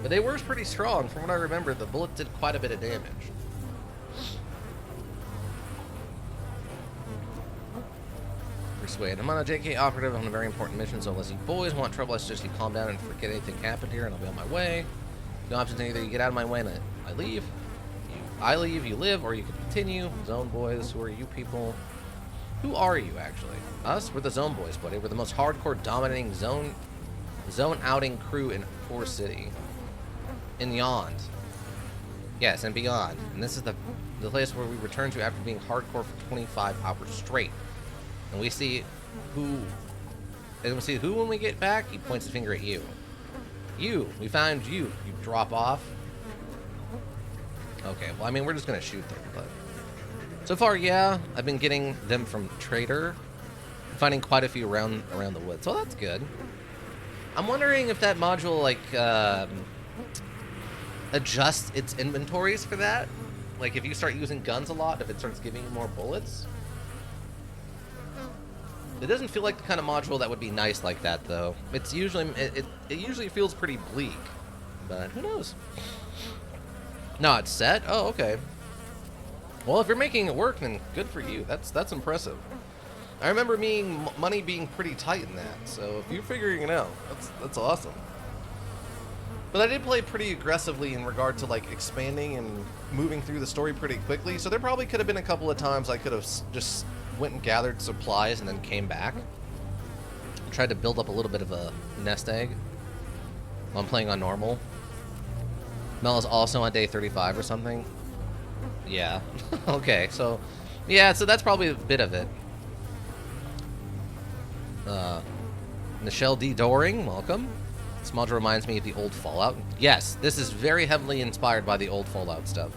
But they were pretty strong. From what I remember, the bullet did quite a bit of damage. persuade. I'm on a JK operative on a very important mission, so unless you boys want trouble, I suggest you calm down and forget anything happened here, and I'll be on my way. The options are either you get out of my way and I leave, I leave, you live, or you can continue. Zone boys, who are you people? Who are you, actually? Us? We're the Zone boys, buddy. We're the most hardcore dominating zone outing crew in Force City. And beyond. Yes, and beyond. And this is the place where we return to after being hardcore for 25 hours straight. And we see who... And we see who when we get back? He points his finger at you. You! We found you. You drop off. Okay, well, I mean, we're just gonna shoot them, but... So far, yeah, I've been getting them from Trader. Finding quite a few around the woods, so that's good. I'm wondering if that module, like, adjusts its inventories for that. Like, if you start using guns a lot, if it starts giving you more bullets. It doesn't feel like the kind of module that would be nice like that, though. It's usually, it usually feels pretty bleak, but who knows? No, it's set? Oh, okay. Well, if you're making it work, then good for you. That's impressive. I remember money being pretty tight in that, so if you're figuring it out, that's awesome. But I did play pretty aggressively in regard to, like, expanding and moving through the story pretty quickly, so there probably could have been a couple of times I could have just went and gathered supplies and then came back. Tried to build up a little bit of a nest egg while I'm playing on normal. Mel is also on day 35 or something. Yeah. Okay, so... Yeah, so that's probably a bit of it. Michelle D. Doring, welcome. This module reminds me of the old Fallout. Yes, this is very heavily inspired by the old Fallout stuff.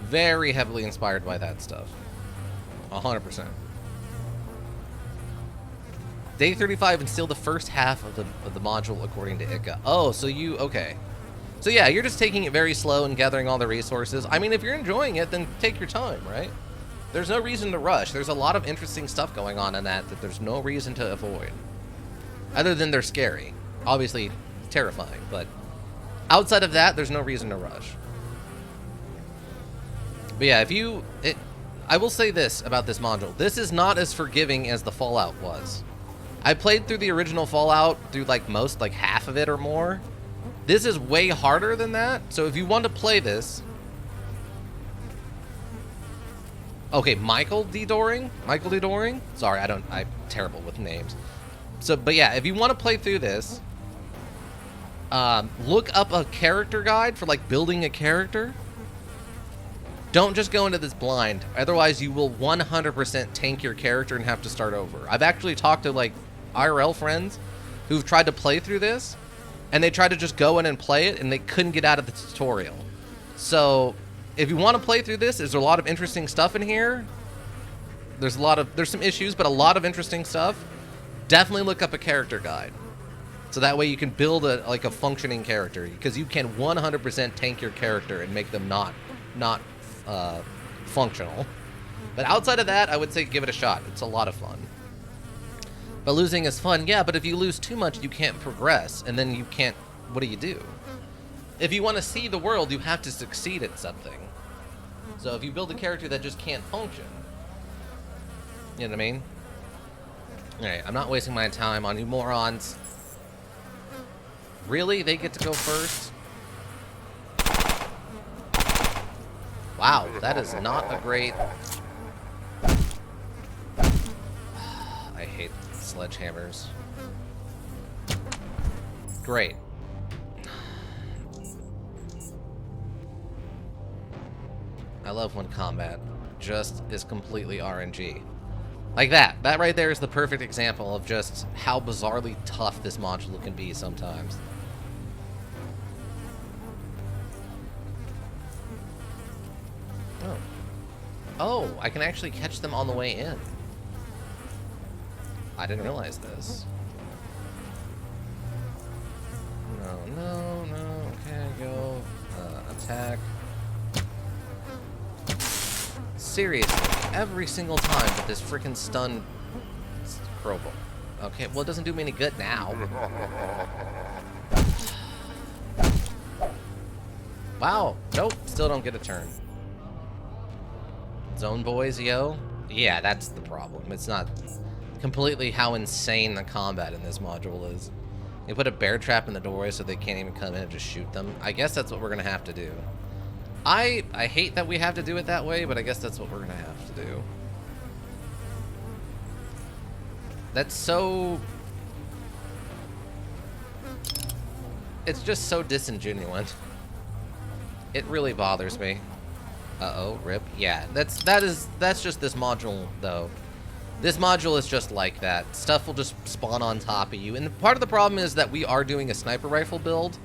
Very heavily inspired by that stuff. 100%. Day 35 and still the first half of the module according to Ika. Oh, so you... Okay. So yeah, you're just taking it very slow and gathering all the resources. I mean, if you're enjoying it, then take your time, right? There's no reason to rush. There's a lot of interesting stuff going on in that there's no reason to avoid. Other than they're scary. Obviously, terrifying, but outside of that, there's no reason to rush. But yeah, I will say this about this module. This is not as forgiving as the Fallout was. I played through the original Fallout through like half of it or more. This is way harder than that. So if you want to play this... Okay, Michael D. Doring? Sorry, I'm terrible with names. So, but yeah, if you want to play through this, look up a character guide for like building a character. Don't just go into this blind. Otherwise, you will 100% tank your character and have to start over. I've actually talked to like IRL friends who've tried to play through this, and they tried to just go in and play it, and they couldn't get out of the tutorial. So, if you want to play through this, there's a lot of interesting stuff in here. There's some issues, but a lot of interesting stuff. Definitely look up a character guide. So that way you can build a functioning character, because you can 100% tank your character and make them not functional. But outside of that, I would say give it a shot. It's a lot of fun. But losing is fun, yeah, but if you lose too much, you can't progress, and then you can't... What do? If you want to see the world, you have to succeed at something. So if you build a character that just can't function... You know what I mean? Alright, I'm not wasting my time on you morons. Really? They get to go first? Wow, that is not a great... I hate sledgehammers. Great. I love when combat just is completely RNG. Like that. That right there is the perfect example of just how bizarrely tough this module can be sometimes. Oh. Oh, I can actually catch them on the way in. I didn't realize this. No. Okay, go. Attack. Seriously, every single time with this freaking stun crowbar. Okay, well, it doesn't do me any good now. Wow, nope, still don't get a turn. Zone boys, yo? Yeah, that's the problem. It's not... completely how insane the combat in this module is. You put a bear trap in the doorway so they can't even come in and just shoot them. I guess that's what we're gonna have to do. I hate that we have to do it that way, but I guess that's what we're gonna have to do. That's so... It's just so disingenuous. It really bothers me. Uh-oh, rip. Yeah, that's just this module, though. This module is just like that. Stuff will just spawn on top of you. And part of the problem is that we are doing a sniper rifle build,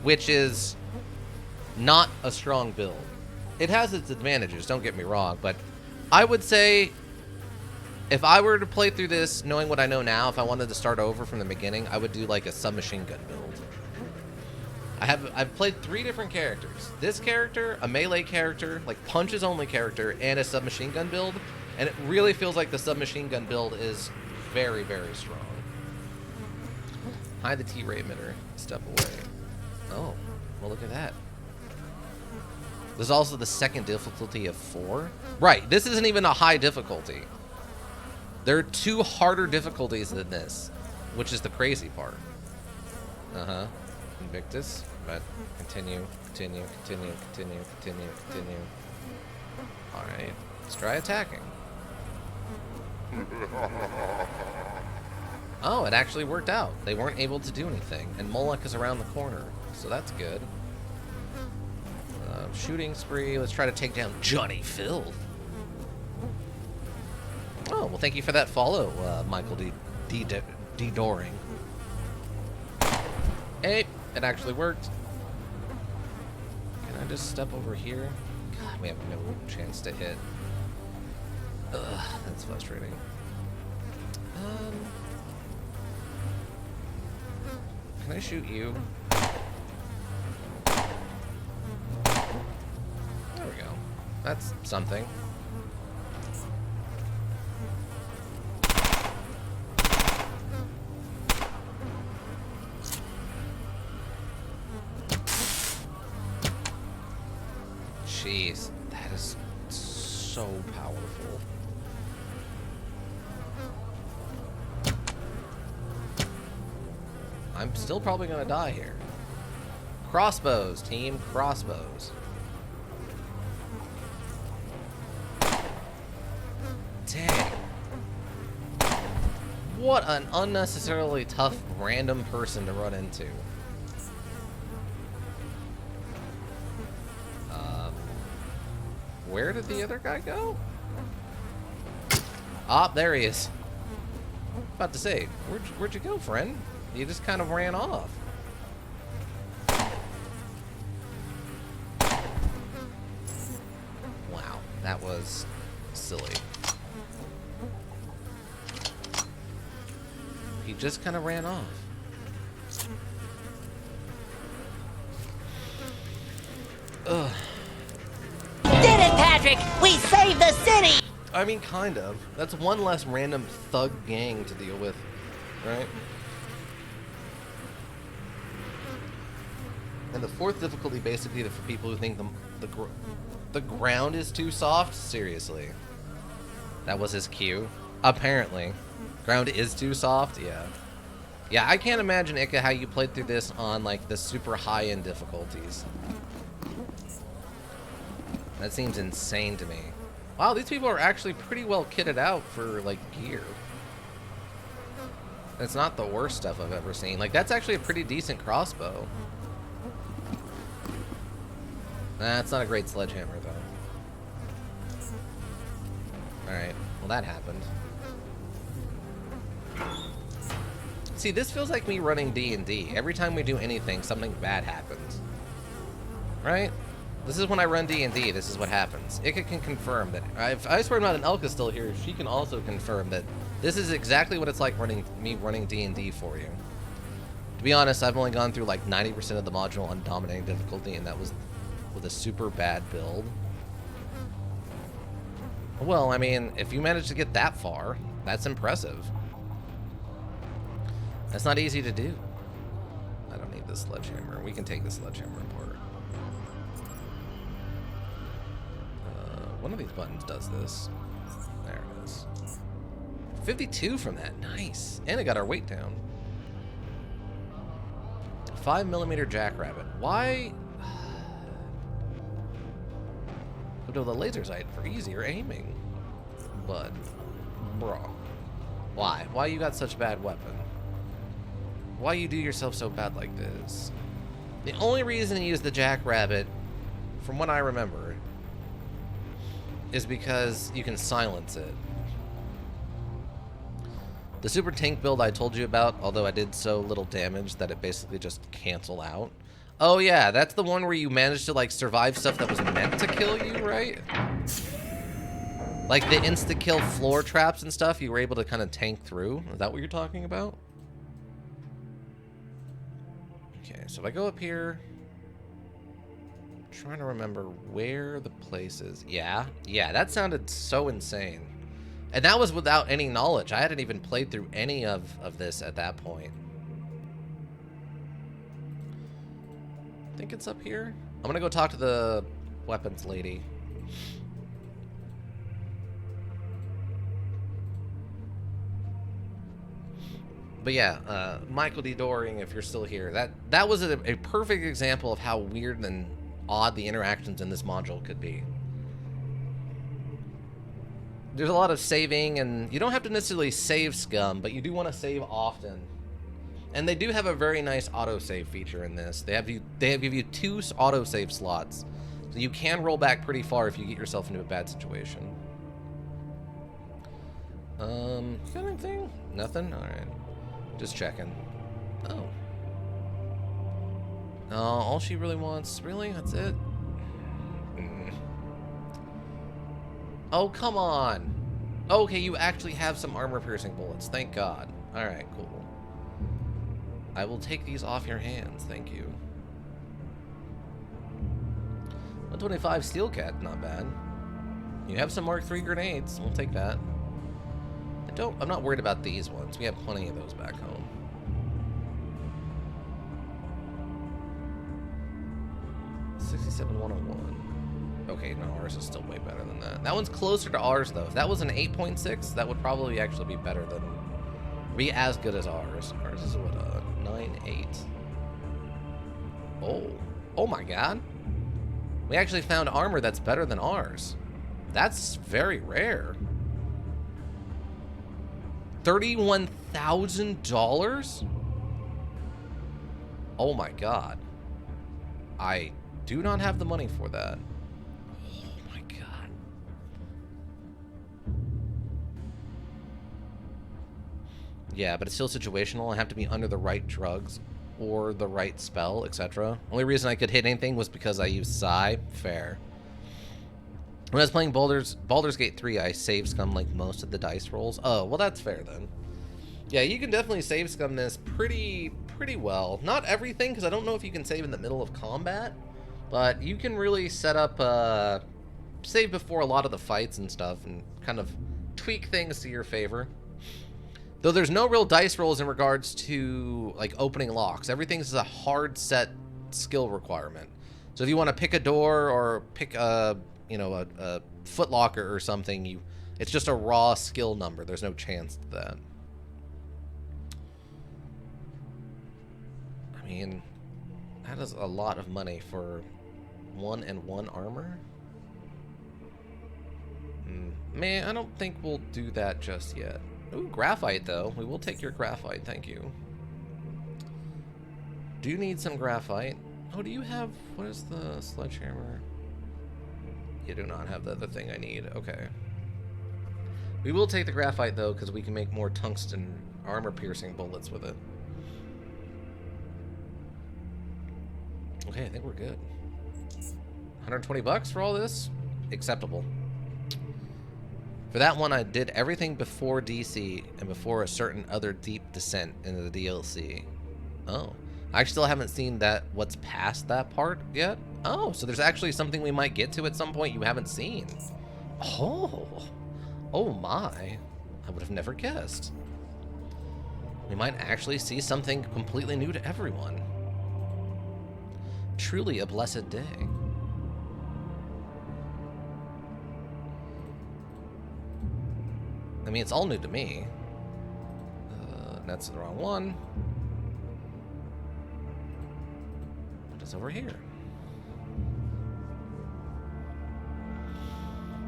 which is not a strong build. It has its advantages, don't get me wrong, but I would say if I were to play through this knowing what I know now, if I wanted to start over from the beginning, I would do like a submachine gun build. I've played 3 different characters. This character, a melee character, like punches only character, and a submachine gun build. And it really feels like the submachine gun build is very, very strong. Hide the T-ray emitter. Step away. Oh, well look at that. There's also the second difficulty of 4. Right, this isn't even a high difficulty. There are 2 harder difficulties than this, which is the crazy part. Uh-huh. Invictus, but continue. Alright, let's try attacking. Oh, it actually worked out. They weren't able to do anything, and Moloch is around the corner, so that's good. Shooting spree, let's try to take down Johnny Phil. Oh, well thank you for that follow, Michael D. Doring. Hey, it actually worked. Can I just step over here? God, we have no chance to hit. Ugh, that's frustrating. Can I shoot you? There we go. That's something. Jeez, that is so powerful. I'm still probably gonna die here. Crossbows, team, crossbows. Dang. What an unnecessarily tough random person to run into. Where did the other guy go? Ah, there he is. About to say, where'd you go, friend? You just kind of ran off. Wow, that was silly. He just kind of ran off. Ugh. Did it, Patrick! We saved the city! I mean, kind of. That's one less random thug gang to deal with, right? And the 4th difficulty, basically, for people who think the ground is too soft. Seriously, that was his cue. Apparently, ground is too soft. Yeah. I can't imagine, Ika, how you played through this on like the super high-end difficulties. That seems insane to me. Wow, these people are actually pretty well kitted out for, like, gear. It's not the worst stuff I've ever seen. Like, that's actually a pretty decent crossbow. Nah, it's not a great sledgehammer, though. Alright, well, that happened. See, this feels like me running D&D. Every time we do anything, something bad happens. Right? This is when I run D&D, this is what happens. Ika can confirm that. If I swear not an Elka's still here, she can also confirm that this is exactly what it's like running D&D for you. To be honest, I've only gone through like 90% of the module on dominating difficulty, and that was with a super bad build. Well, I mean, if you manage to get that far, that's impressive. That's not easy to do. I don't need this sledgehammer. We can take the sledgehammer apart. One of these buttons does this. There it is. 52 from that. Nice. And it got our weight down. 5mm jackrabbit. Why? No, the laser sight for easier aiming. But, bro. Why? Why you got such a bad weapon? Why you do yourself so bad like this? The only reason you use the jackrabbit, from what I remember, is because you can silence it. The super tank build I told you about, although I did so little damage that it basically just canceled out. Oh yeah, that's the one where you managed to like survive stuff that was meant to kill you, right? Like the insta-kill floor traps and stuff, you were able to kind of tank through. Is that what you're talking about? Okay, so if I go up here, I'm trying to remember where the place is. Yeah, that sounded so insane. And that was without any knowledge. I hadn't even played through any of this at that point. I think it's up here. I'm gonna go talk to the weapons lady. But yeah, Michael D. Doring, if you're still here, that was a perfect example of how weird and odd the interactions in this module could be. There's a lot of saving, and you don't have to necessarily save scum, but you do want to save often. And they do have a very nice autosave feature in this. They give you 2 autosave slots, so you can roll back pretty far if you get yourself into a bad situation. Got anything? Nothing? Alright. Just checking. Oh. All she really wants... Really? That's it? Oh, come on. Okay, you actually have some armor-piercing bullets. Thank God. Alright, cool. I will take these off your hands. Thank you. 125 Steel Cat, not bad. You have some Mark III grenades. We'll take that. I'm not worried about these ones. We have plenty of those back home. $67,101. Okay, no, ours is still way better than that. That one's closer to ours, though. If that was an 8.6, that would probably actually be better than... be as good as ours. Ours is what, 9.8. Oh my God. We actually found armor that's better than ours. That's very rare. $31,000? Oh my God. I do not have the money for that. Oh my God. Yeah, but it's still situational. I have to be under the right drugs or the right spell, etc. Only reason I could hit anything was because I used Psi. Fair. When I was playing Baldur's Gate 3, I save scum like most of the dice rolls. Oh, well that's fair then. Yeah, you can definitely save scum this pretty well. Not everything, because I don't know if you can save in the middle of combat, but you can really set up save before a lot of the fights and stuff and kind of tweak things to your favor. Though there's no real dice rolls in regards to like opening locks. Everything's a hard set skill requirement. So if you want to pick a door or pick a foot locker or something, it's just a raw skill number. There's no chance to that. I mean, that is a lot of money for 1 and 1 armor. Man, I don't think we'll do that just yet. Ooh, graphite though. We will take your graphite, thank you. Do need some graphite. Oh, do you have, what is the sledgehammer? You do not have the other thing I need. Okay. We will take the graphite, though, because we can make more tungsten armor-piercing bullets with it. Okay, I think we're good. 120 bucks for all this? Acceptable. For that one, I did everything before DC and before a certain other deep descent into the DLC. Oh. I still haven't seen what's past that part yet. Oh, so there's actually something we might get to at some point you haven't seen. Oh my. I would have never guessed. We might actually see something completely new to everyone. Truly a blessed day. I mean, it's all new to me. That's the wrong one. What is over here?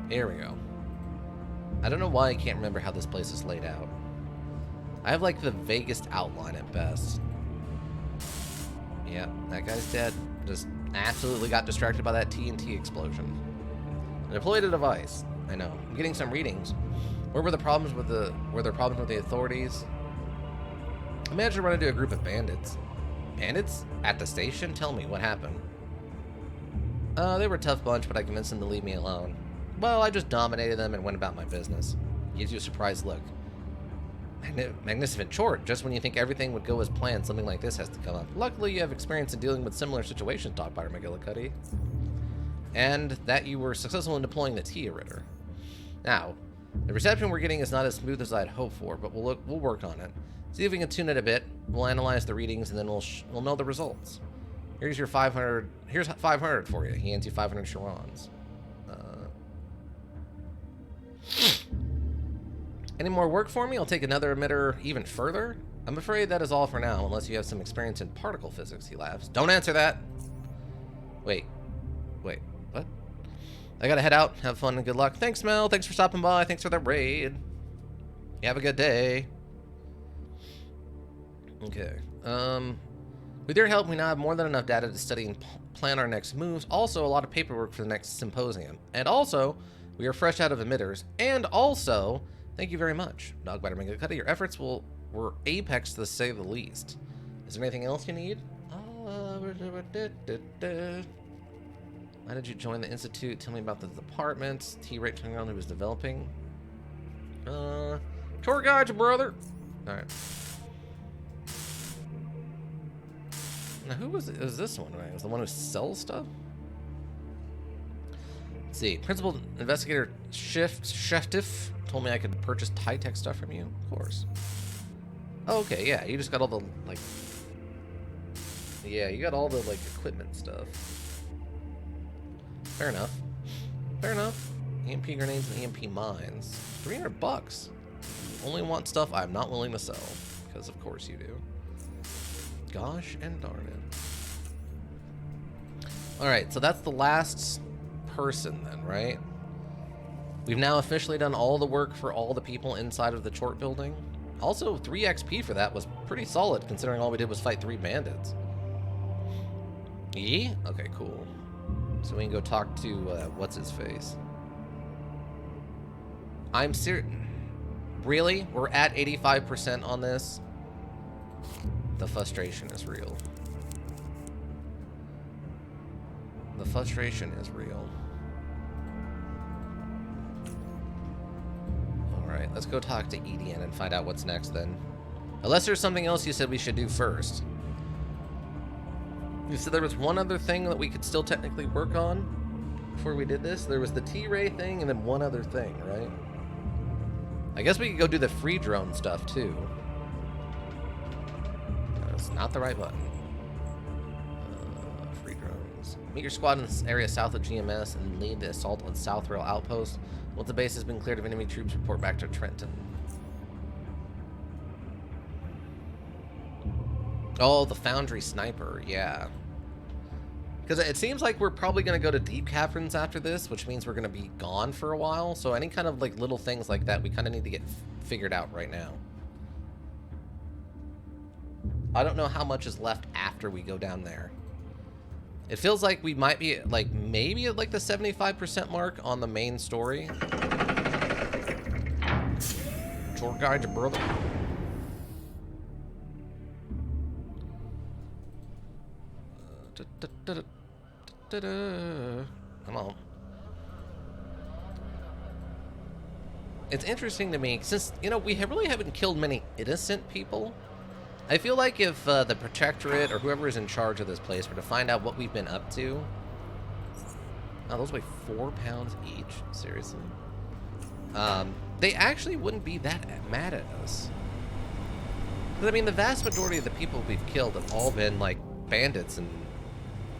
Here we go. I don't know why I can't remember how this place is laid out. I have like the vaguest outline at best. Yeah, that guy's dead. Just absolutely got distracted by that TNT explosion. I deployed a device. I know. I'm getting some readings. Where were the problems with the? Were there problems with the authorities? Imagine running into a group of bandits. Bandits? At the station? Tell me, what happened? They were a tough bunch, but I convinced them to leave me alone. Well, I just dominated them and went about my business. Gives you a surprised look. Magnificent Tchort. Just when you think everything would go as planned, something like this has to come up. Luckily, you have experience in dealing with similar situations, Dogfighter McGillicuddy. And that you were successful in deploying the T-Ritter. Now, the reception we're getting is not as smooth as I'd hoped for, but we'll work on it. See if we can tune it a bit. We'll analyze the readings, and then we'll know the results. Here's your 500. Here's 500 for you. He hands you 500 Charons. Any more work for me? I'll take another emitter even further. I'm afraid that is all for now, unless you have some experience in particle physics. He laughs. Don't answer that. Wait, what? I gotta head out. Have fun and good luck. Thanks, Mel. Thanks for stopping by. Thanks for the raid. You have a good day. Okay. With your help, we now have more than enough data to study and plan our next moves. Also, a lot of paperwork for the next symposium. And also, we are fresh out of emitters. And also, thank you very much, Dogbiter McGillicuddy. Your efforts were apex to say the least. Is there anything else you need? Why did you join the Institute? Tell me about the department. T-Rate turning on who was developing. Tour guide, your brother. Alright. Now, who was it? It was this one, right? It was the one who sells stuff? Let's see. Principal Investigator Sheftif told me I could purchase high-tech stuff from you. Of course. Oh, okay, yeah. You just got all the, like... Yeah, you got all the, like, equipment stuff. Fair enough. Fair enough. EMP grenades and EMP mines. $300. Only want stuff I'm not willing to sell. Because of course you do. Gosh and darn it. Alright, so that's the last person then, right? We've now officially done all the work for all the people inside of the Tchort building. Also, 3 XP for that was pretty solid, considering all we did was fight 3 bandits. Yeah? Okay, cool. So we can go talk to, what's-his-face. I'm certain. Really? We're at 85% on this? The frustration is real. The frustration is real. Alright, let's go talk to Eidein and find out what's next then. Unless there's something else you said we should do first. You said there was one other thing that we could still technically work on before we did this? There was the T-Ray thing and then one other thing, right? I guess we could go do the free drone stuff too. That's not the right button. Free drones. Meet your squad in this area south of GMS and lead the assault on South Rail Outpost. Once the base has been cleared of enemy troops, report back to Trenton. Oh, the Foundry Sniper, yeah. Because it seems like we're probably going to go to Deep Caverns after this, which means we're going to be gone for a while. So any kind of like little things like that, we kind of need to get figured out right now. I don't know how much is left after we go down there. It feels like we might be like maybe at like the 75% mark on the main story. Tour guide, your brother. Come on. It's interesting to me, since, you know, we really haven't killed many innocent people. I feel like if the Protectorate or whoever is in charge of this place were to find out what we've been up to... Oh, those weigh 4 pounds each? Seriously? They actually wouldn't be that mad at us. Because, I mean, the vast majority of the people we've killed have all been, like, bandits and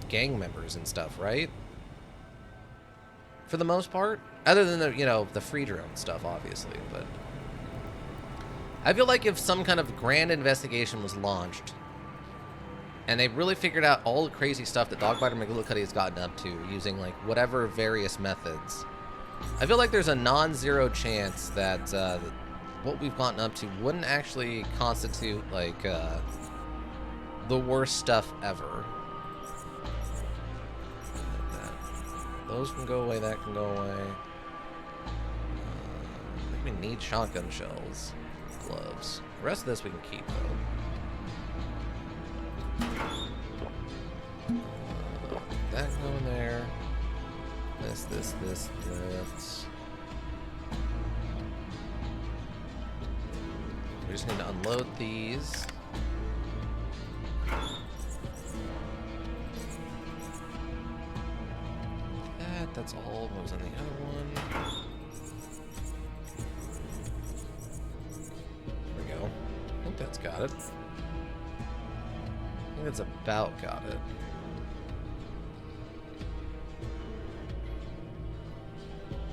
gang members and stuff, right? For the most part. Other than the, you know, the free drone stuff, obviously, but... I feel like if some kind of grand investigation was launched, and they really figured out all the crazy stuff that Dogbiter McGillicuddy has gotten up to using, like, whatever various methods, I feel like there's a non-zero chance that what we've gotten up to wouldn't actually constitute, like, the worst stuff ever. Those can go away, that can go away. I think we need shotgun shells. Gloves. The rest of this we can keep, though. That can go in there. This, that. We just need to unload these. That's all. What was on the other one? There we go. I think that's got it. I think that's about got it.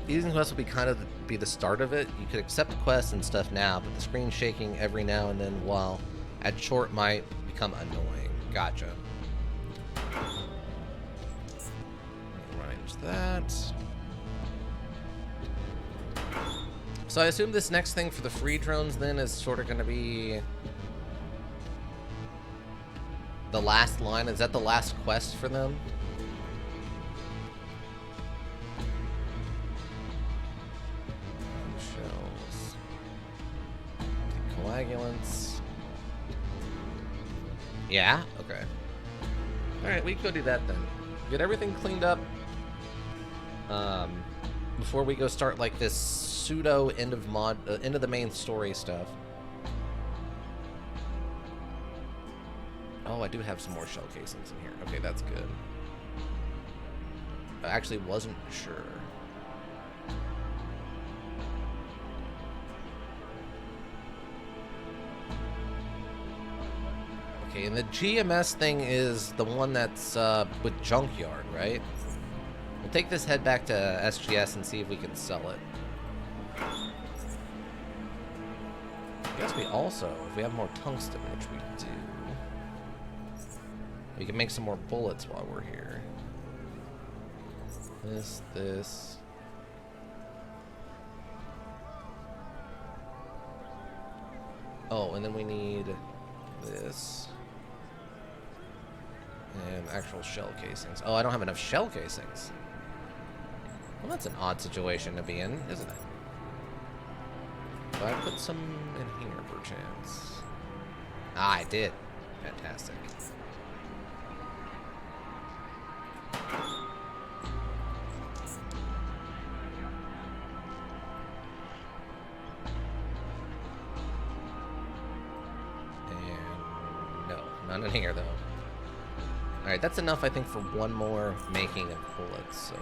Using quests will be kind of be the start of it. You could accept quests and stuff now, but the screen shaking every now and then while at Tchort might become annoying. Gotcha. That. So I assume this next thing for the free drones then is sort of going to be the last line. Is that the last quest for them? Shells. Coagulants. Yeah? Okay. Alright, we can go do that then. Get everything cleaned up. Before we go start like this pseudo end of the main story stuff. Oh, I do have some more shell casings in here. Okay, that's good. I actually wasn't sure. Okay, and the GMS thing is the one that's with Junkyard, right? We'll take this head back to SGS and see if we can sell it. I guess we also, if we have more tungsten, which we do, we can make some more bullets while we're here. This. Oh, and then we need this. And actual shell casings. Oh, I don't have enough shell casings. Well, that's an odd situation to be in, isn't it? Do I put some in here, perchance? Ah, I did. Fantastic. And no, none in here, though. Alright, that's enough, I think, for one more making of bullets, so...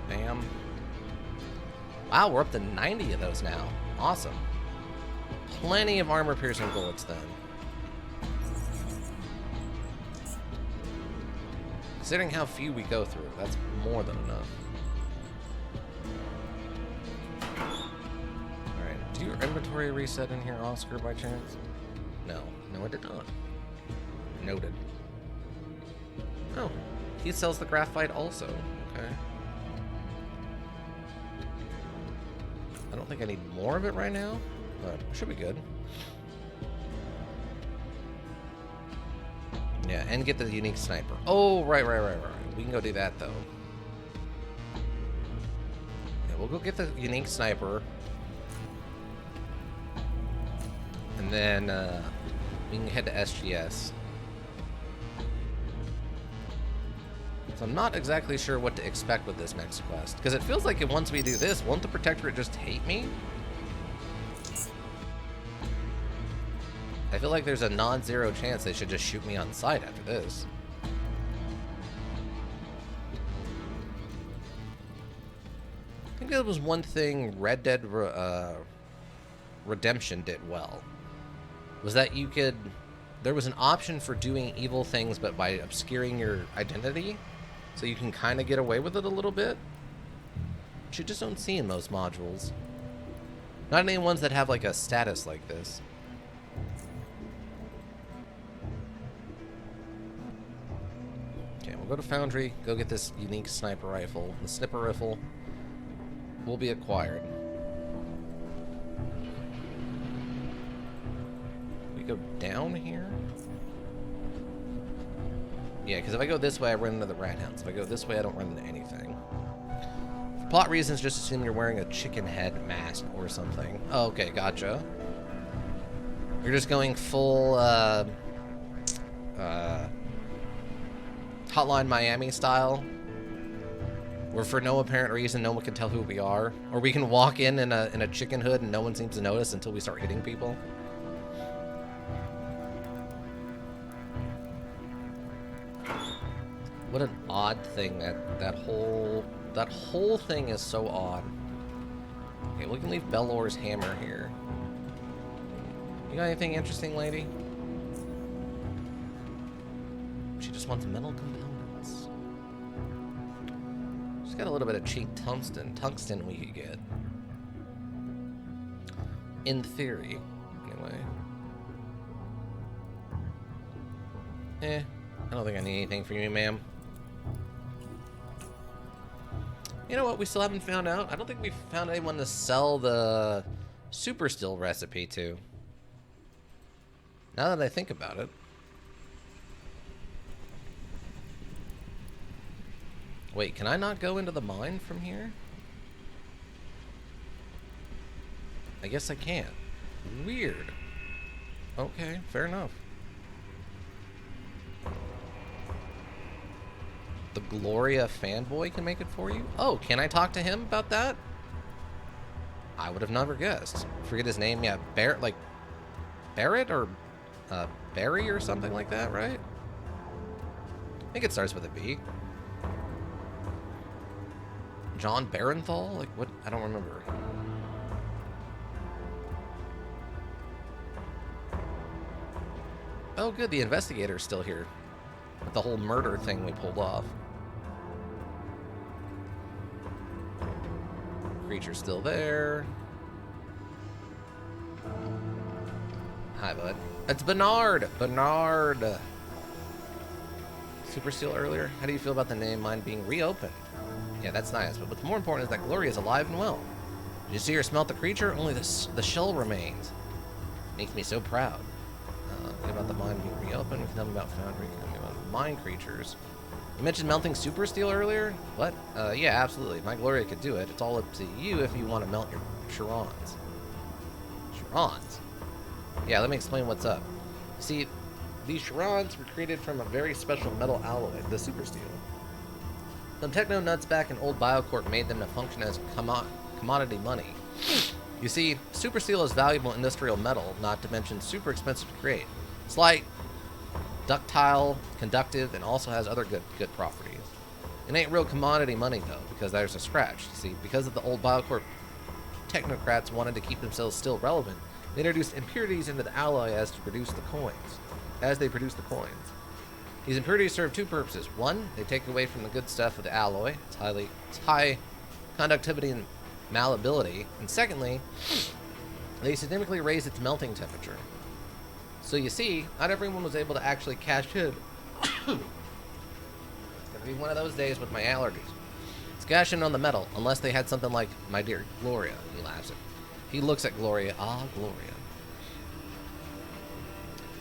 Bam. Wow, we're up to 90 of those now. Awesome. Plenty of armor-piercing bullets, then. Considering how few we go through, that's more than enough. Alright, do your inventory reset in here, Oscar, by chance? No. No, it did not. Noted. Oh, he sells the graphite also. Okay. I don't think I need more of it right now, but should be good. Yeah, and get the unique sniper. Oh, right. We can go do that, though. Yeah, we'll go get the unique sniper. And then we can head to SGS. So I'm not exactly sure what to expect with this next quest. Because it feels like once we do this, won't the Protectorate just hate me? I feel like there's a non-zero chance they should just shoot me on sight after this. I think that was one thing Red Dead Redemption did well. Was that you could... There was an option for doing evil things, but by obscuring your identity. So you can kind of get away with it a little bit. Which you just don't see in most modules. Not any ones that have like a status like this. Okay, we'll go to Foundry, go get this unique sniper rifle. The sniper rifle will be acquired. We go down here? Yeah, because if I go this way, I run into the rat hounds. If I go this way, I don't run into anything. For plot reasons, just assume you're wearing a chicken head mask or something. Oh, okay, gotcha. You're just going full, Hotline Miami style, where for no apparent reason, no one can tell who we are. Or we can walk in a chicken hood and no one seems to notice until we start hitting people. What an odd thing that whole thing is so odd. Okay, we can leave Bellor's hammer here. You got anything interesting, lady? She just wants metal components. She's got a little bit of cheap tungsten. Tungsten we could get. In theory, anyway. I don't think I need anything from you, ma'am. You know what we still haven't found out? I don't think we've found anyone to sell the super steel recipe to. Now that I think about it. Wait, can I not go into the mine from here? I guess I can't. Weird. Okay, fair enough. The Gloria fanboy can make it for you? Oh, can I talk to him about that? I would have never guessed. Forget his name. Yeah, Barrett or Barry or something like that, right? I think it starts with a B. John Barenthal? Like, what? I don't remember. Oh, good. The investigator's still here. With the whole murder thing we pulled off. Creature's still there. Hi, bud. It's Bernard! Bernard! Super Steel earlier? How do you feel about the name mine being reopened? Yeah, that's nice, but what's more important is that Gloria is alive and well. Did you see her smelt the creature? Only the shell remains. Makes me so proud. What about the mine being reopened? We can tell me about Foundry. Can tell me about mine creatures. You mentioned melting super steel earlier? What? Yeah, absolutely. My Gloria could do it. It's all up to you if you want to melt your Charons. Charons? Yeah, let me explain what's up. See, these Charons were created from a very special metal alloy, the super steel. Some techno nuts back in old Biocorp made them to function as commodity money. You see, super steel is valuable industrial metal, not to mention super expensive to create. It's light, ductile, conductive, and also has other good properties. It ain't real commodity money though, because there's a scratch. You see, because of the old Biocorp technocrats wanted to keep themselves still relevant, they introduced impurities into the alloy as they produce the coins. These impurities serve two purposes. One, they take away from the good stuff of the alloy. It's high conductivity and malleability. And secondly, they significantly raise its melting temperature. So you see, not everyone was able to actually cash in. It's gonna be one of those days with my allergies. It's cash in on the metal, unless they had something like my dear Gloria. He laughs at. He looks at Gloria. Ah, Gloria.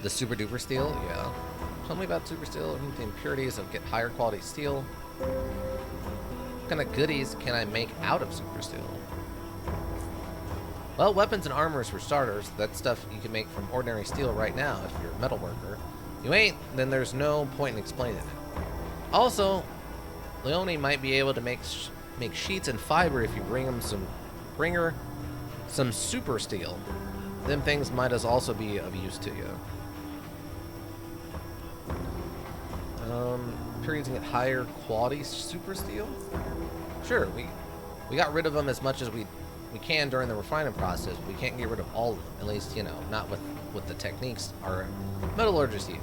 The super duper steel, yeah. Tell me about super steel. The impurities of get higher quality steel. What kind of goodies can I make out of super steel? Well, weapons and armors for starters. That's stuff you can make from ordinary steel right now if you're a metal worker. You ain't, then there's no point in explaining it. Also, Leone might be able to make sheets and fiber if you bring her some super steel. Them things might also be of use to you. Periods can get higher quality super steel? Sure, we got rid of them as much as we can during the refining process. We can't get rid of all of them, at least, not with the techniques our metallurgists use.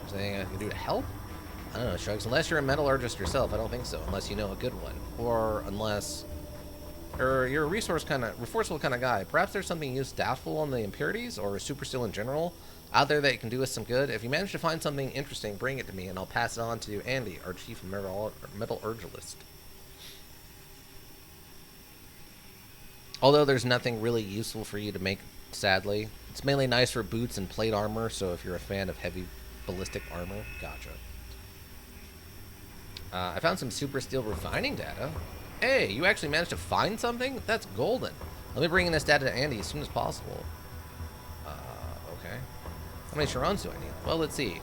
Is there anything I can do to help? I don't know, Shrugs. Unless you're a metallurgist yourself, I don't think so. Unless you know a good one. Or unless... Or you're a resourceful kind of guy. Perhaps there's something used doubtful on the impurities, or super steel in general, out there that can do us some good. If you manage to find something interesting, bring it to me, and I'll pass it on to Andy, our chief metallurgist. Although there's nothing really useful for you to make, sadly. It's mainly nice for boots and plate armor, so if you're a fan of heavy ballistic armor, gotcha. I found some super steel refining data. Hey, you actually managed to find something? That's golden. Let me bring in this data to Andy as soon as possible. Okay. How many Charons do I need? Well, let's see.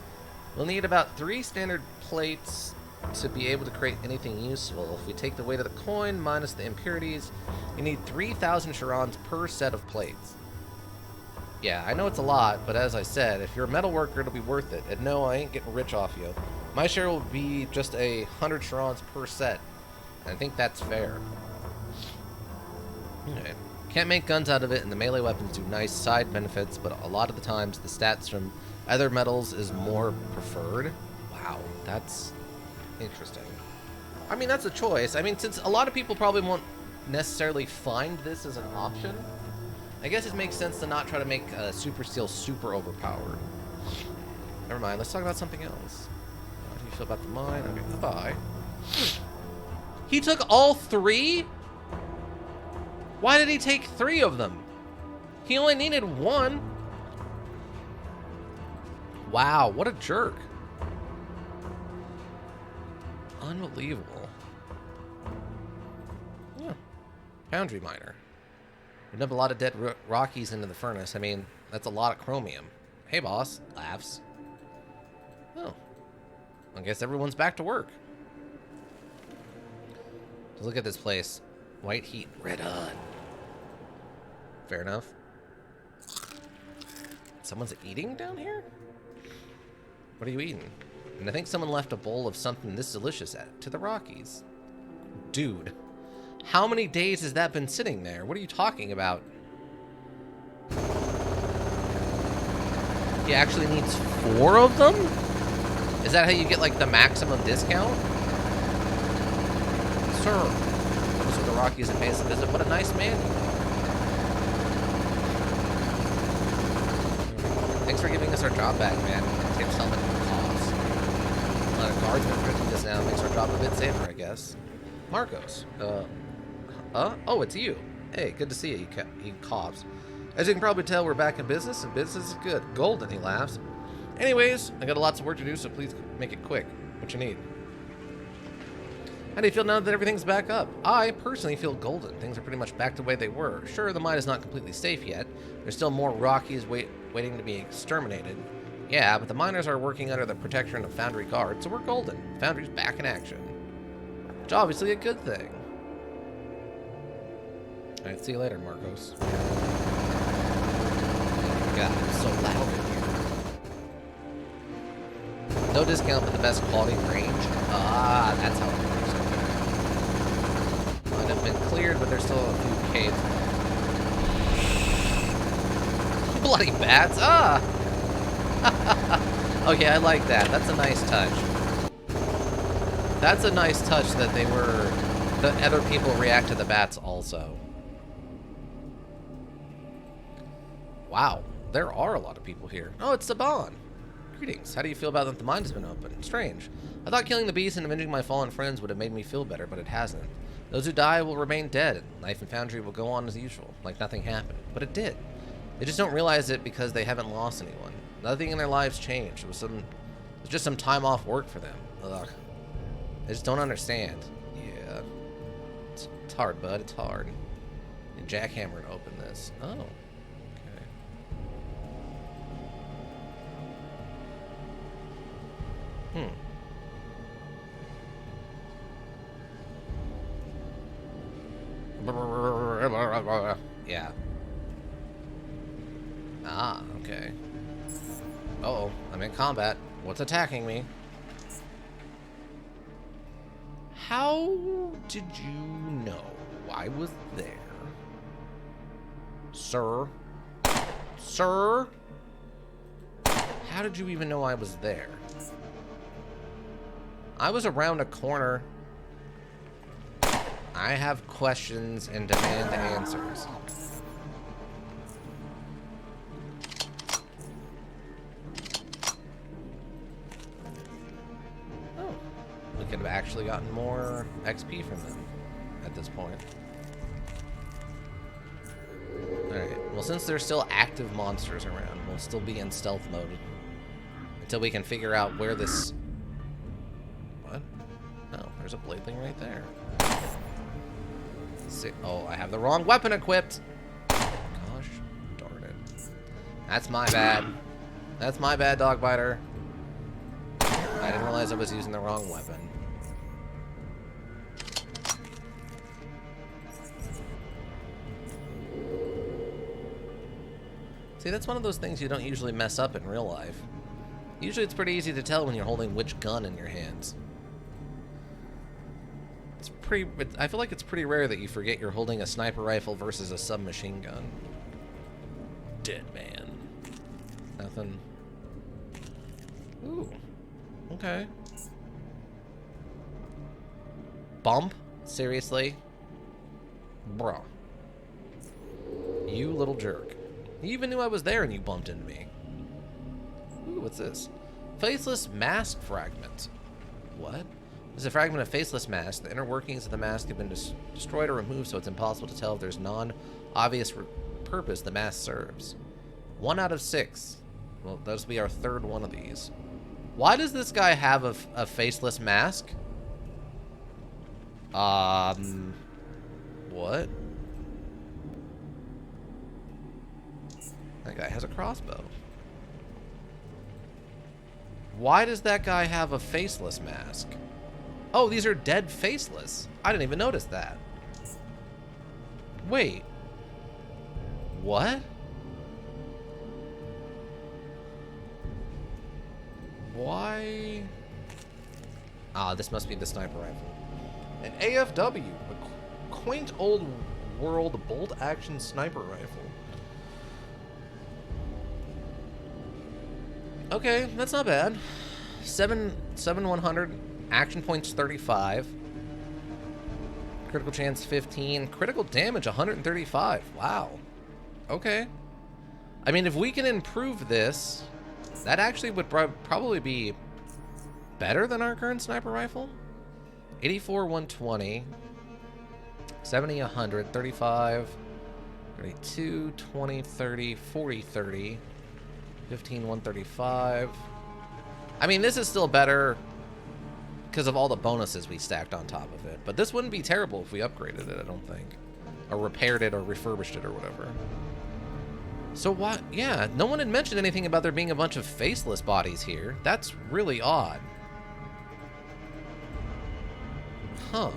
We'll need about 3 standard plates to be able to create anything useful. If we take the weight of the coin minus the impurities, you need 3,000 Charons per set of plates. Yeah, I know it's a lot, but as I said, if you're a metal worker, it'll be worth it. And no, I ain't getting rich off you. My share will be just 100 Charons per set. I think that's fair. Okay. Can't make guns out of it, and the melee weapons do nice side benefits, but a lot of the times the stats from other metals is more preferred. Wow, that's interesting. I mean, that's a choice. I mean, since a lot of people probably won't necessarily find this as an option, I guess it makes sense to not try to make super steel super overpowered. Never mind, let's talk about something else. How do you feel about the mine? Okay, goodbye. He took all 3? Why did he take 3 of them? He only needed 1. Wow, what a jerk. Unbelievable. Yeah. Foundry miner. We dump a lot of dead Rockies into the furnace. I mean, that's a lot of chromium. Hey, boss. Laughs. Oh. I guess everyone's back to work. Let's look at this place. White heat, red on. Fair enough. Someone's eating down here? What are you eating? And I think someone left a bowl of something this delicious to the Rockies. Dude, how many days has that been sitting there? What are you talking about? He actually needs 4 of them? Is that how you get, like, the maximum discount? Sir, those are the Rockies that pay us a visit. What a nice man you are. Thanks for giving us our job back, man. Tips, helmet, and costs. A lot of guardsmen printing this now makes our job a bit safer, I guess. Marcos. Oh, it's you. Hey, good to see you. He coughs. As you can probably tell, we're back in business, and business is good. Golden, he laughs. Anyways, I got lots of work to do, so please make it quick. What you need? How do you feel now that everything's back up? I personally feel golden. Things are pretty much back to the way they were. Sure, the mine is not completely safe yet. There's still more Rockies waiting to be exterminated. Yeah, but the miners are working under the protection of Foundry guards, so we're golden. Foundry's back in action. Which is obviously a good thing. Alright, see you later, Marcos. God, it's so loud in here. No discount, but the best quality range. Ah, that's how it works. Okay. Might have been cleared, but there's still a few caves. Bloody bats! Ah! Okay, I like that. That's a nice touch. That's a nice touch that the other people react to the bats also. Wow, there are a lot of people here. Oh, it's Saban. Greetings. How do you feel about that the mine has been open? Strange. I thought killing the beast and avenging my fallen friends would have made me feel better, but it hasn't. Those who die will remain dead, and life and Foundry will go on as usual, like nothing happened. But it did. They just don't realize it because they haven't lost anyone. Nothing in their lives changed. It was just some time off work for them. Ugh. They just don't understand. Yeah. It's hard, bud. It's hard. And jackhammer to open this. Oh. Okay. Yeah. Ah, okay. Uh-oh, I'm in combat. What's attacking me? How did you know I was there? Sir? Sir? How did you even know I was there? I was around a corner. I have questions and demand answers. Oh, we could have actually gotten more XP from them at this point. Alright, well, since there's still active monsters around, we'll still be in stealth mode until we can figure out where this... What? Oh, there's a bladeling right there. See, oh, I have the wrong weapon equipped. Gosh darn it. That's my bad. That's my bad, Dogbiter. I didn't realize I was using the wrong weapon. See, that's one of those things you don't usually mess up in real life. Usually it's pretty easy to tell when you're holding which gun in your hands. I feel like it's pretty rare that you forget you're holding a sniper rifle versus a submachine gun. Dead man. Nothing. Ooh. Okay. Bump? Seriously? Bruh. You little jerk. You even knew I was there and you bumped into me. Ooh, what's this? Faceless mask fragment. What? This is a fragment of faceless mask. The inner workings of the mask have been destroyed or removed, so it's impossible to tell if there's non-obvious purpose the mask serves. 1 out of 6. Well, this will be our third one of these. Why does this guy have a faceless mask? What? That guy has a crossbow. Why does that guy have a faceless mask? Oh, these are dead faceless. I didn't even notice that. Wait. What? Why? Ah, this must be the sniper rifle. An AFW, a quaint old world bolt-action sniper rifle. Okay, that's not bad. 7/100, action points 35. Critical chance 15, critical damage 135. Wow. Okay. I mean, if we can improve this, that actually would probably be better than our current sniper rifle. 84, 120. 70, 100, 35, 32, 20, 30, 40, 30. 15, 135. I mean, this is still better because of all the bonuses we stacked on top of it. But this wouldn't be terrible if we upgraded it, I don't think. Or repaired it or refurbished it or whatever. So what? Yeah, no one had mentioned anything about there being a bunch of faceless bodies here. That's really odd. Huh.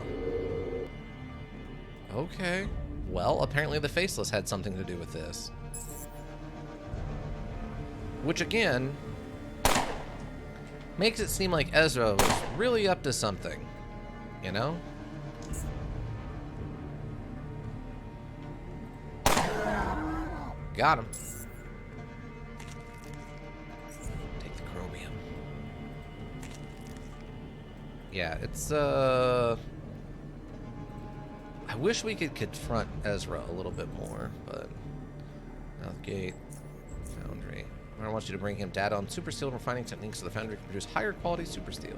Okay. Well, apparently the faceless had something to do with this. Which, again, makes it seem like Ezra was really up to something, you know? Got him. Take the chromium. Yeah, it's, I wish we could confront Ezra a little bit more, but... Southgate, Foundry. I want you to bring him data on super steel refining techniques so the foundry can produce higher quality super steel.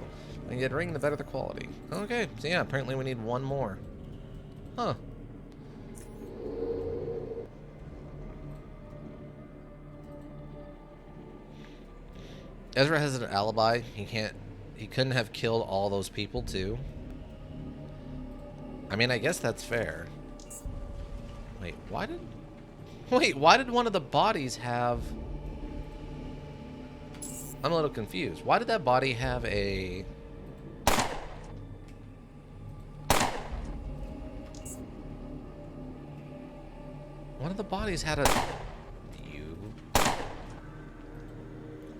And you ring, the better the quality. Okay, so yeah, apparently we need one more. Huh. Ezra has an alibi. He couldn't have killed all those people too. I mean, I guess that's fair. Wait, why did one of the bodies have... I'm a little confused. Why did that body have a... One of the bodies had a... You...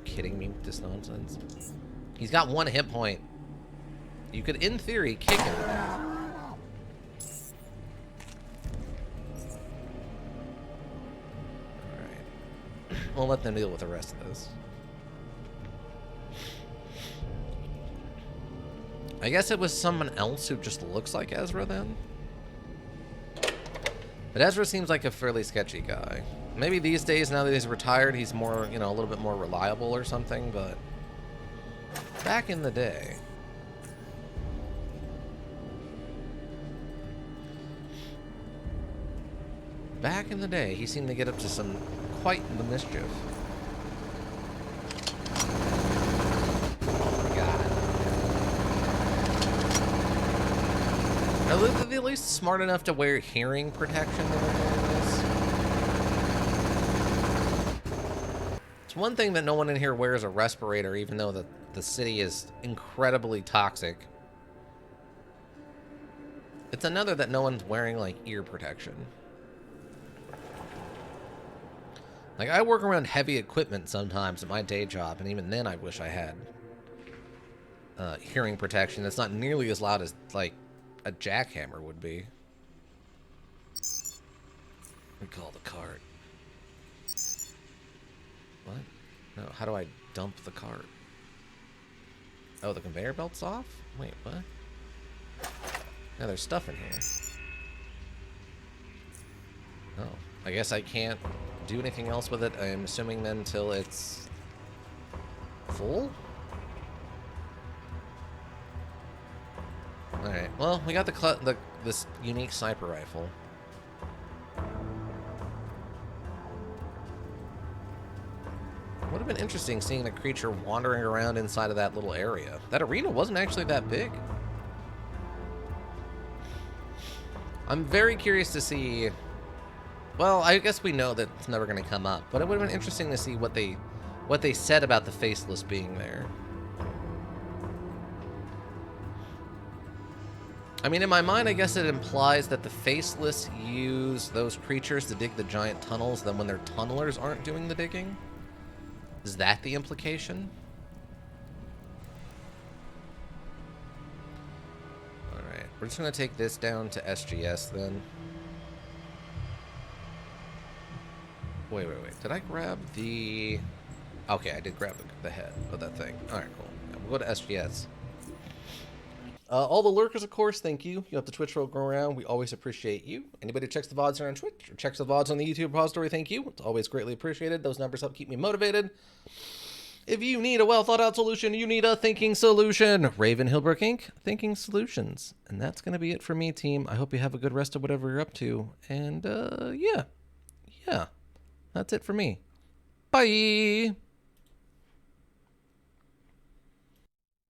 Kidding me with this nonsense? He's got 1 hit point. You could, in theory, kick him to death. Alright. We'll let them deal with the rest of this. I guess it was someone else who just looks like Ezra then. But Ezra seems like a fairly sketchy guy. Maybe these days, now that he's retired, he's more, you know, a little bit more reliable or something, but back in the day. Back in the day, he seemed to get up to some quite the mischief. Oh my god. Are they at least smart enough to wear hearing protection when they're doing this? It's one thing that no one in here wears a respirator, even though the city is incredibly toxic. It's another that no one's wearing, like, ear protection. Like, I work around heavy equipment sometimes at my day job, and even then I wish I had hearing protection that's not nearly as loud as, like, a jackhammer would be. We call the cart. What? No, how do I dump the cart? Oh, the conveyor belt's off? Wait, what? Yeah, there's stuff in here. Oh, I guess I can't do anything else with it, I'm assuming then, until it's full? Alright, well, we got this unique sniper rifle. Would have been interesting seeing the creature wandering around inside of that little area. That arena wasn't actually that big. I'm very curious to see... Well, I guess we know that it's never going to come up, but it would have been interesting to see what they said about the faceless being there. I mean, in my mind, I guess it implies that the faceless use those creatures to dig the giant tunnels, then when their tunnelers aren't doing the digging? Is that the implication? Alright, we're just going to take this down to SGS then. Wait. Did I grab the... Okay, I did grab the head of that thing. Alright, cool. Yeah, we'll go to SGS. All the lurkers, of course, thank you. You have the Twitch roll go around. We always appreciate you. Anybody who checks the VODs here on Twitch or checks the VODs on the YouTube repository, thank you. It's always greatly appreciated. Those numbers help keep me motivated. If you need a well-thought-out solution, you need a thinking solution. Raven Hillbrook Inc., Thinking Solutions. And that's going to be it for me, team. I hope you have a good rest of whatever you're up to. And, yeah. That's it for me. Bye!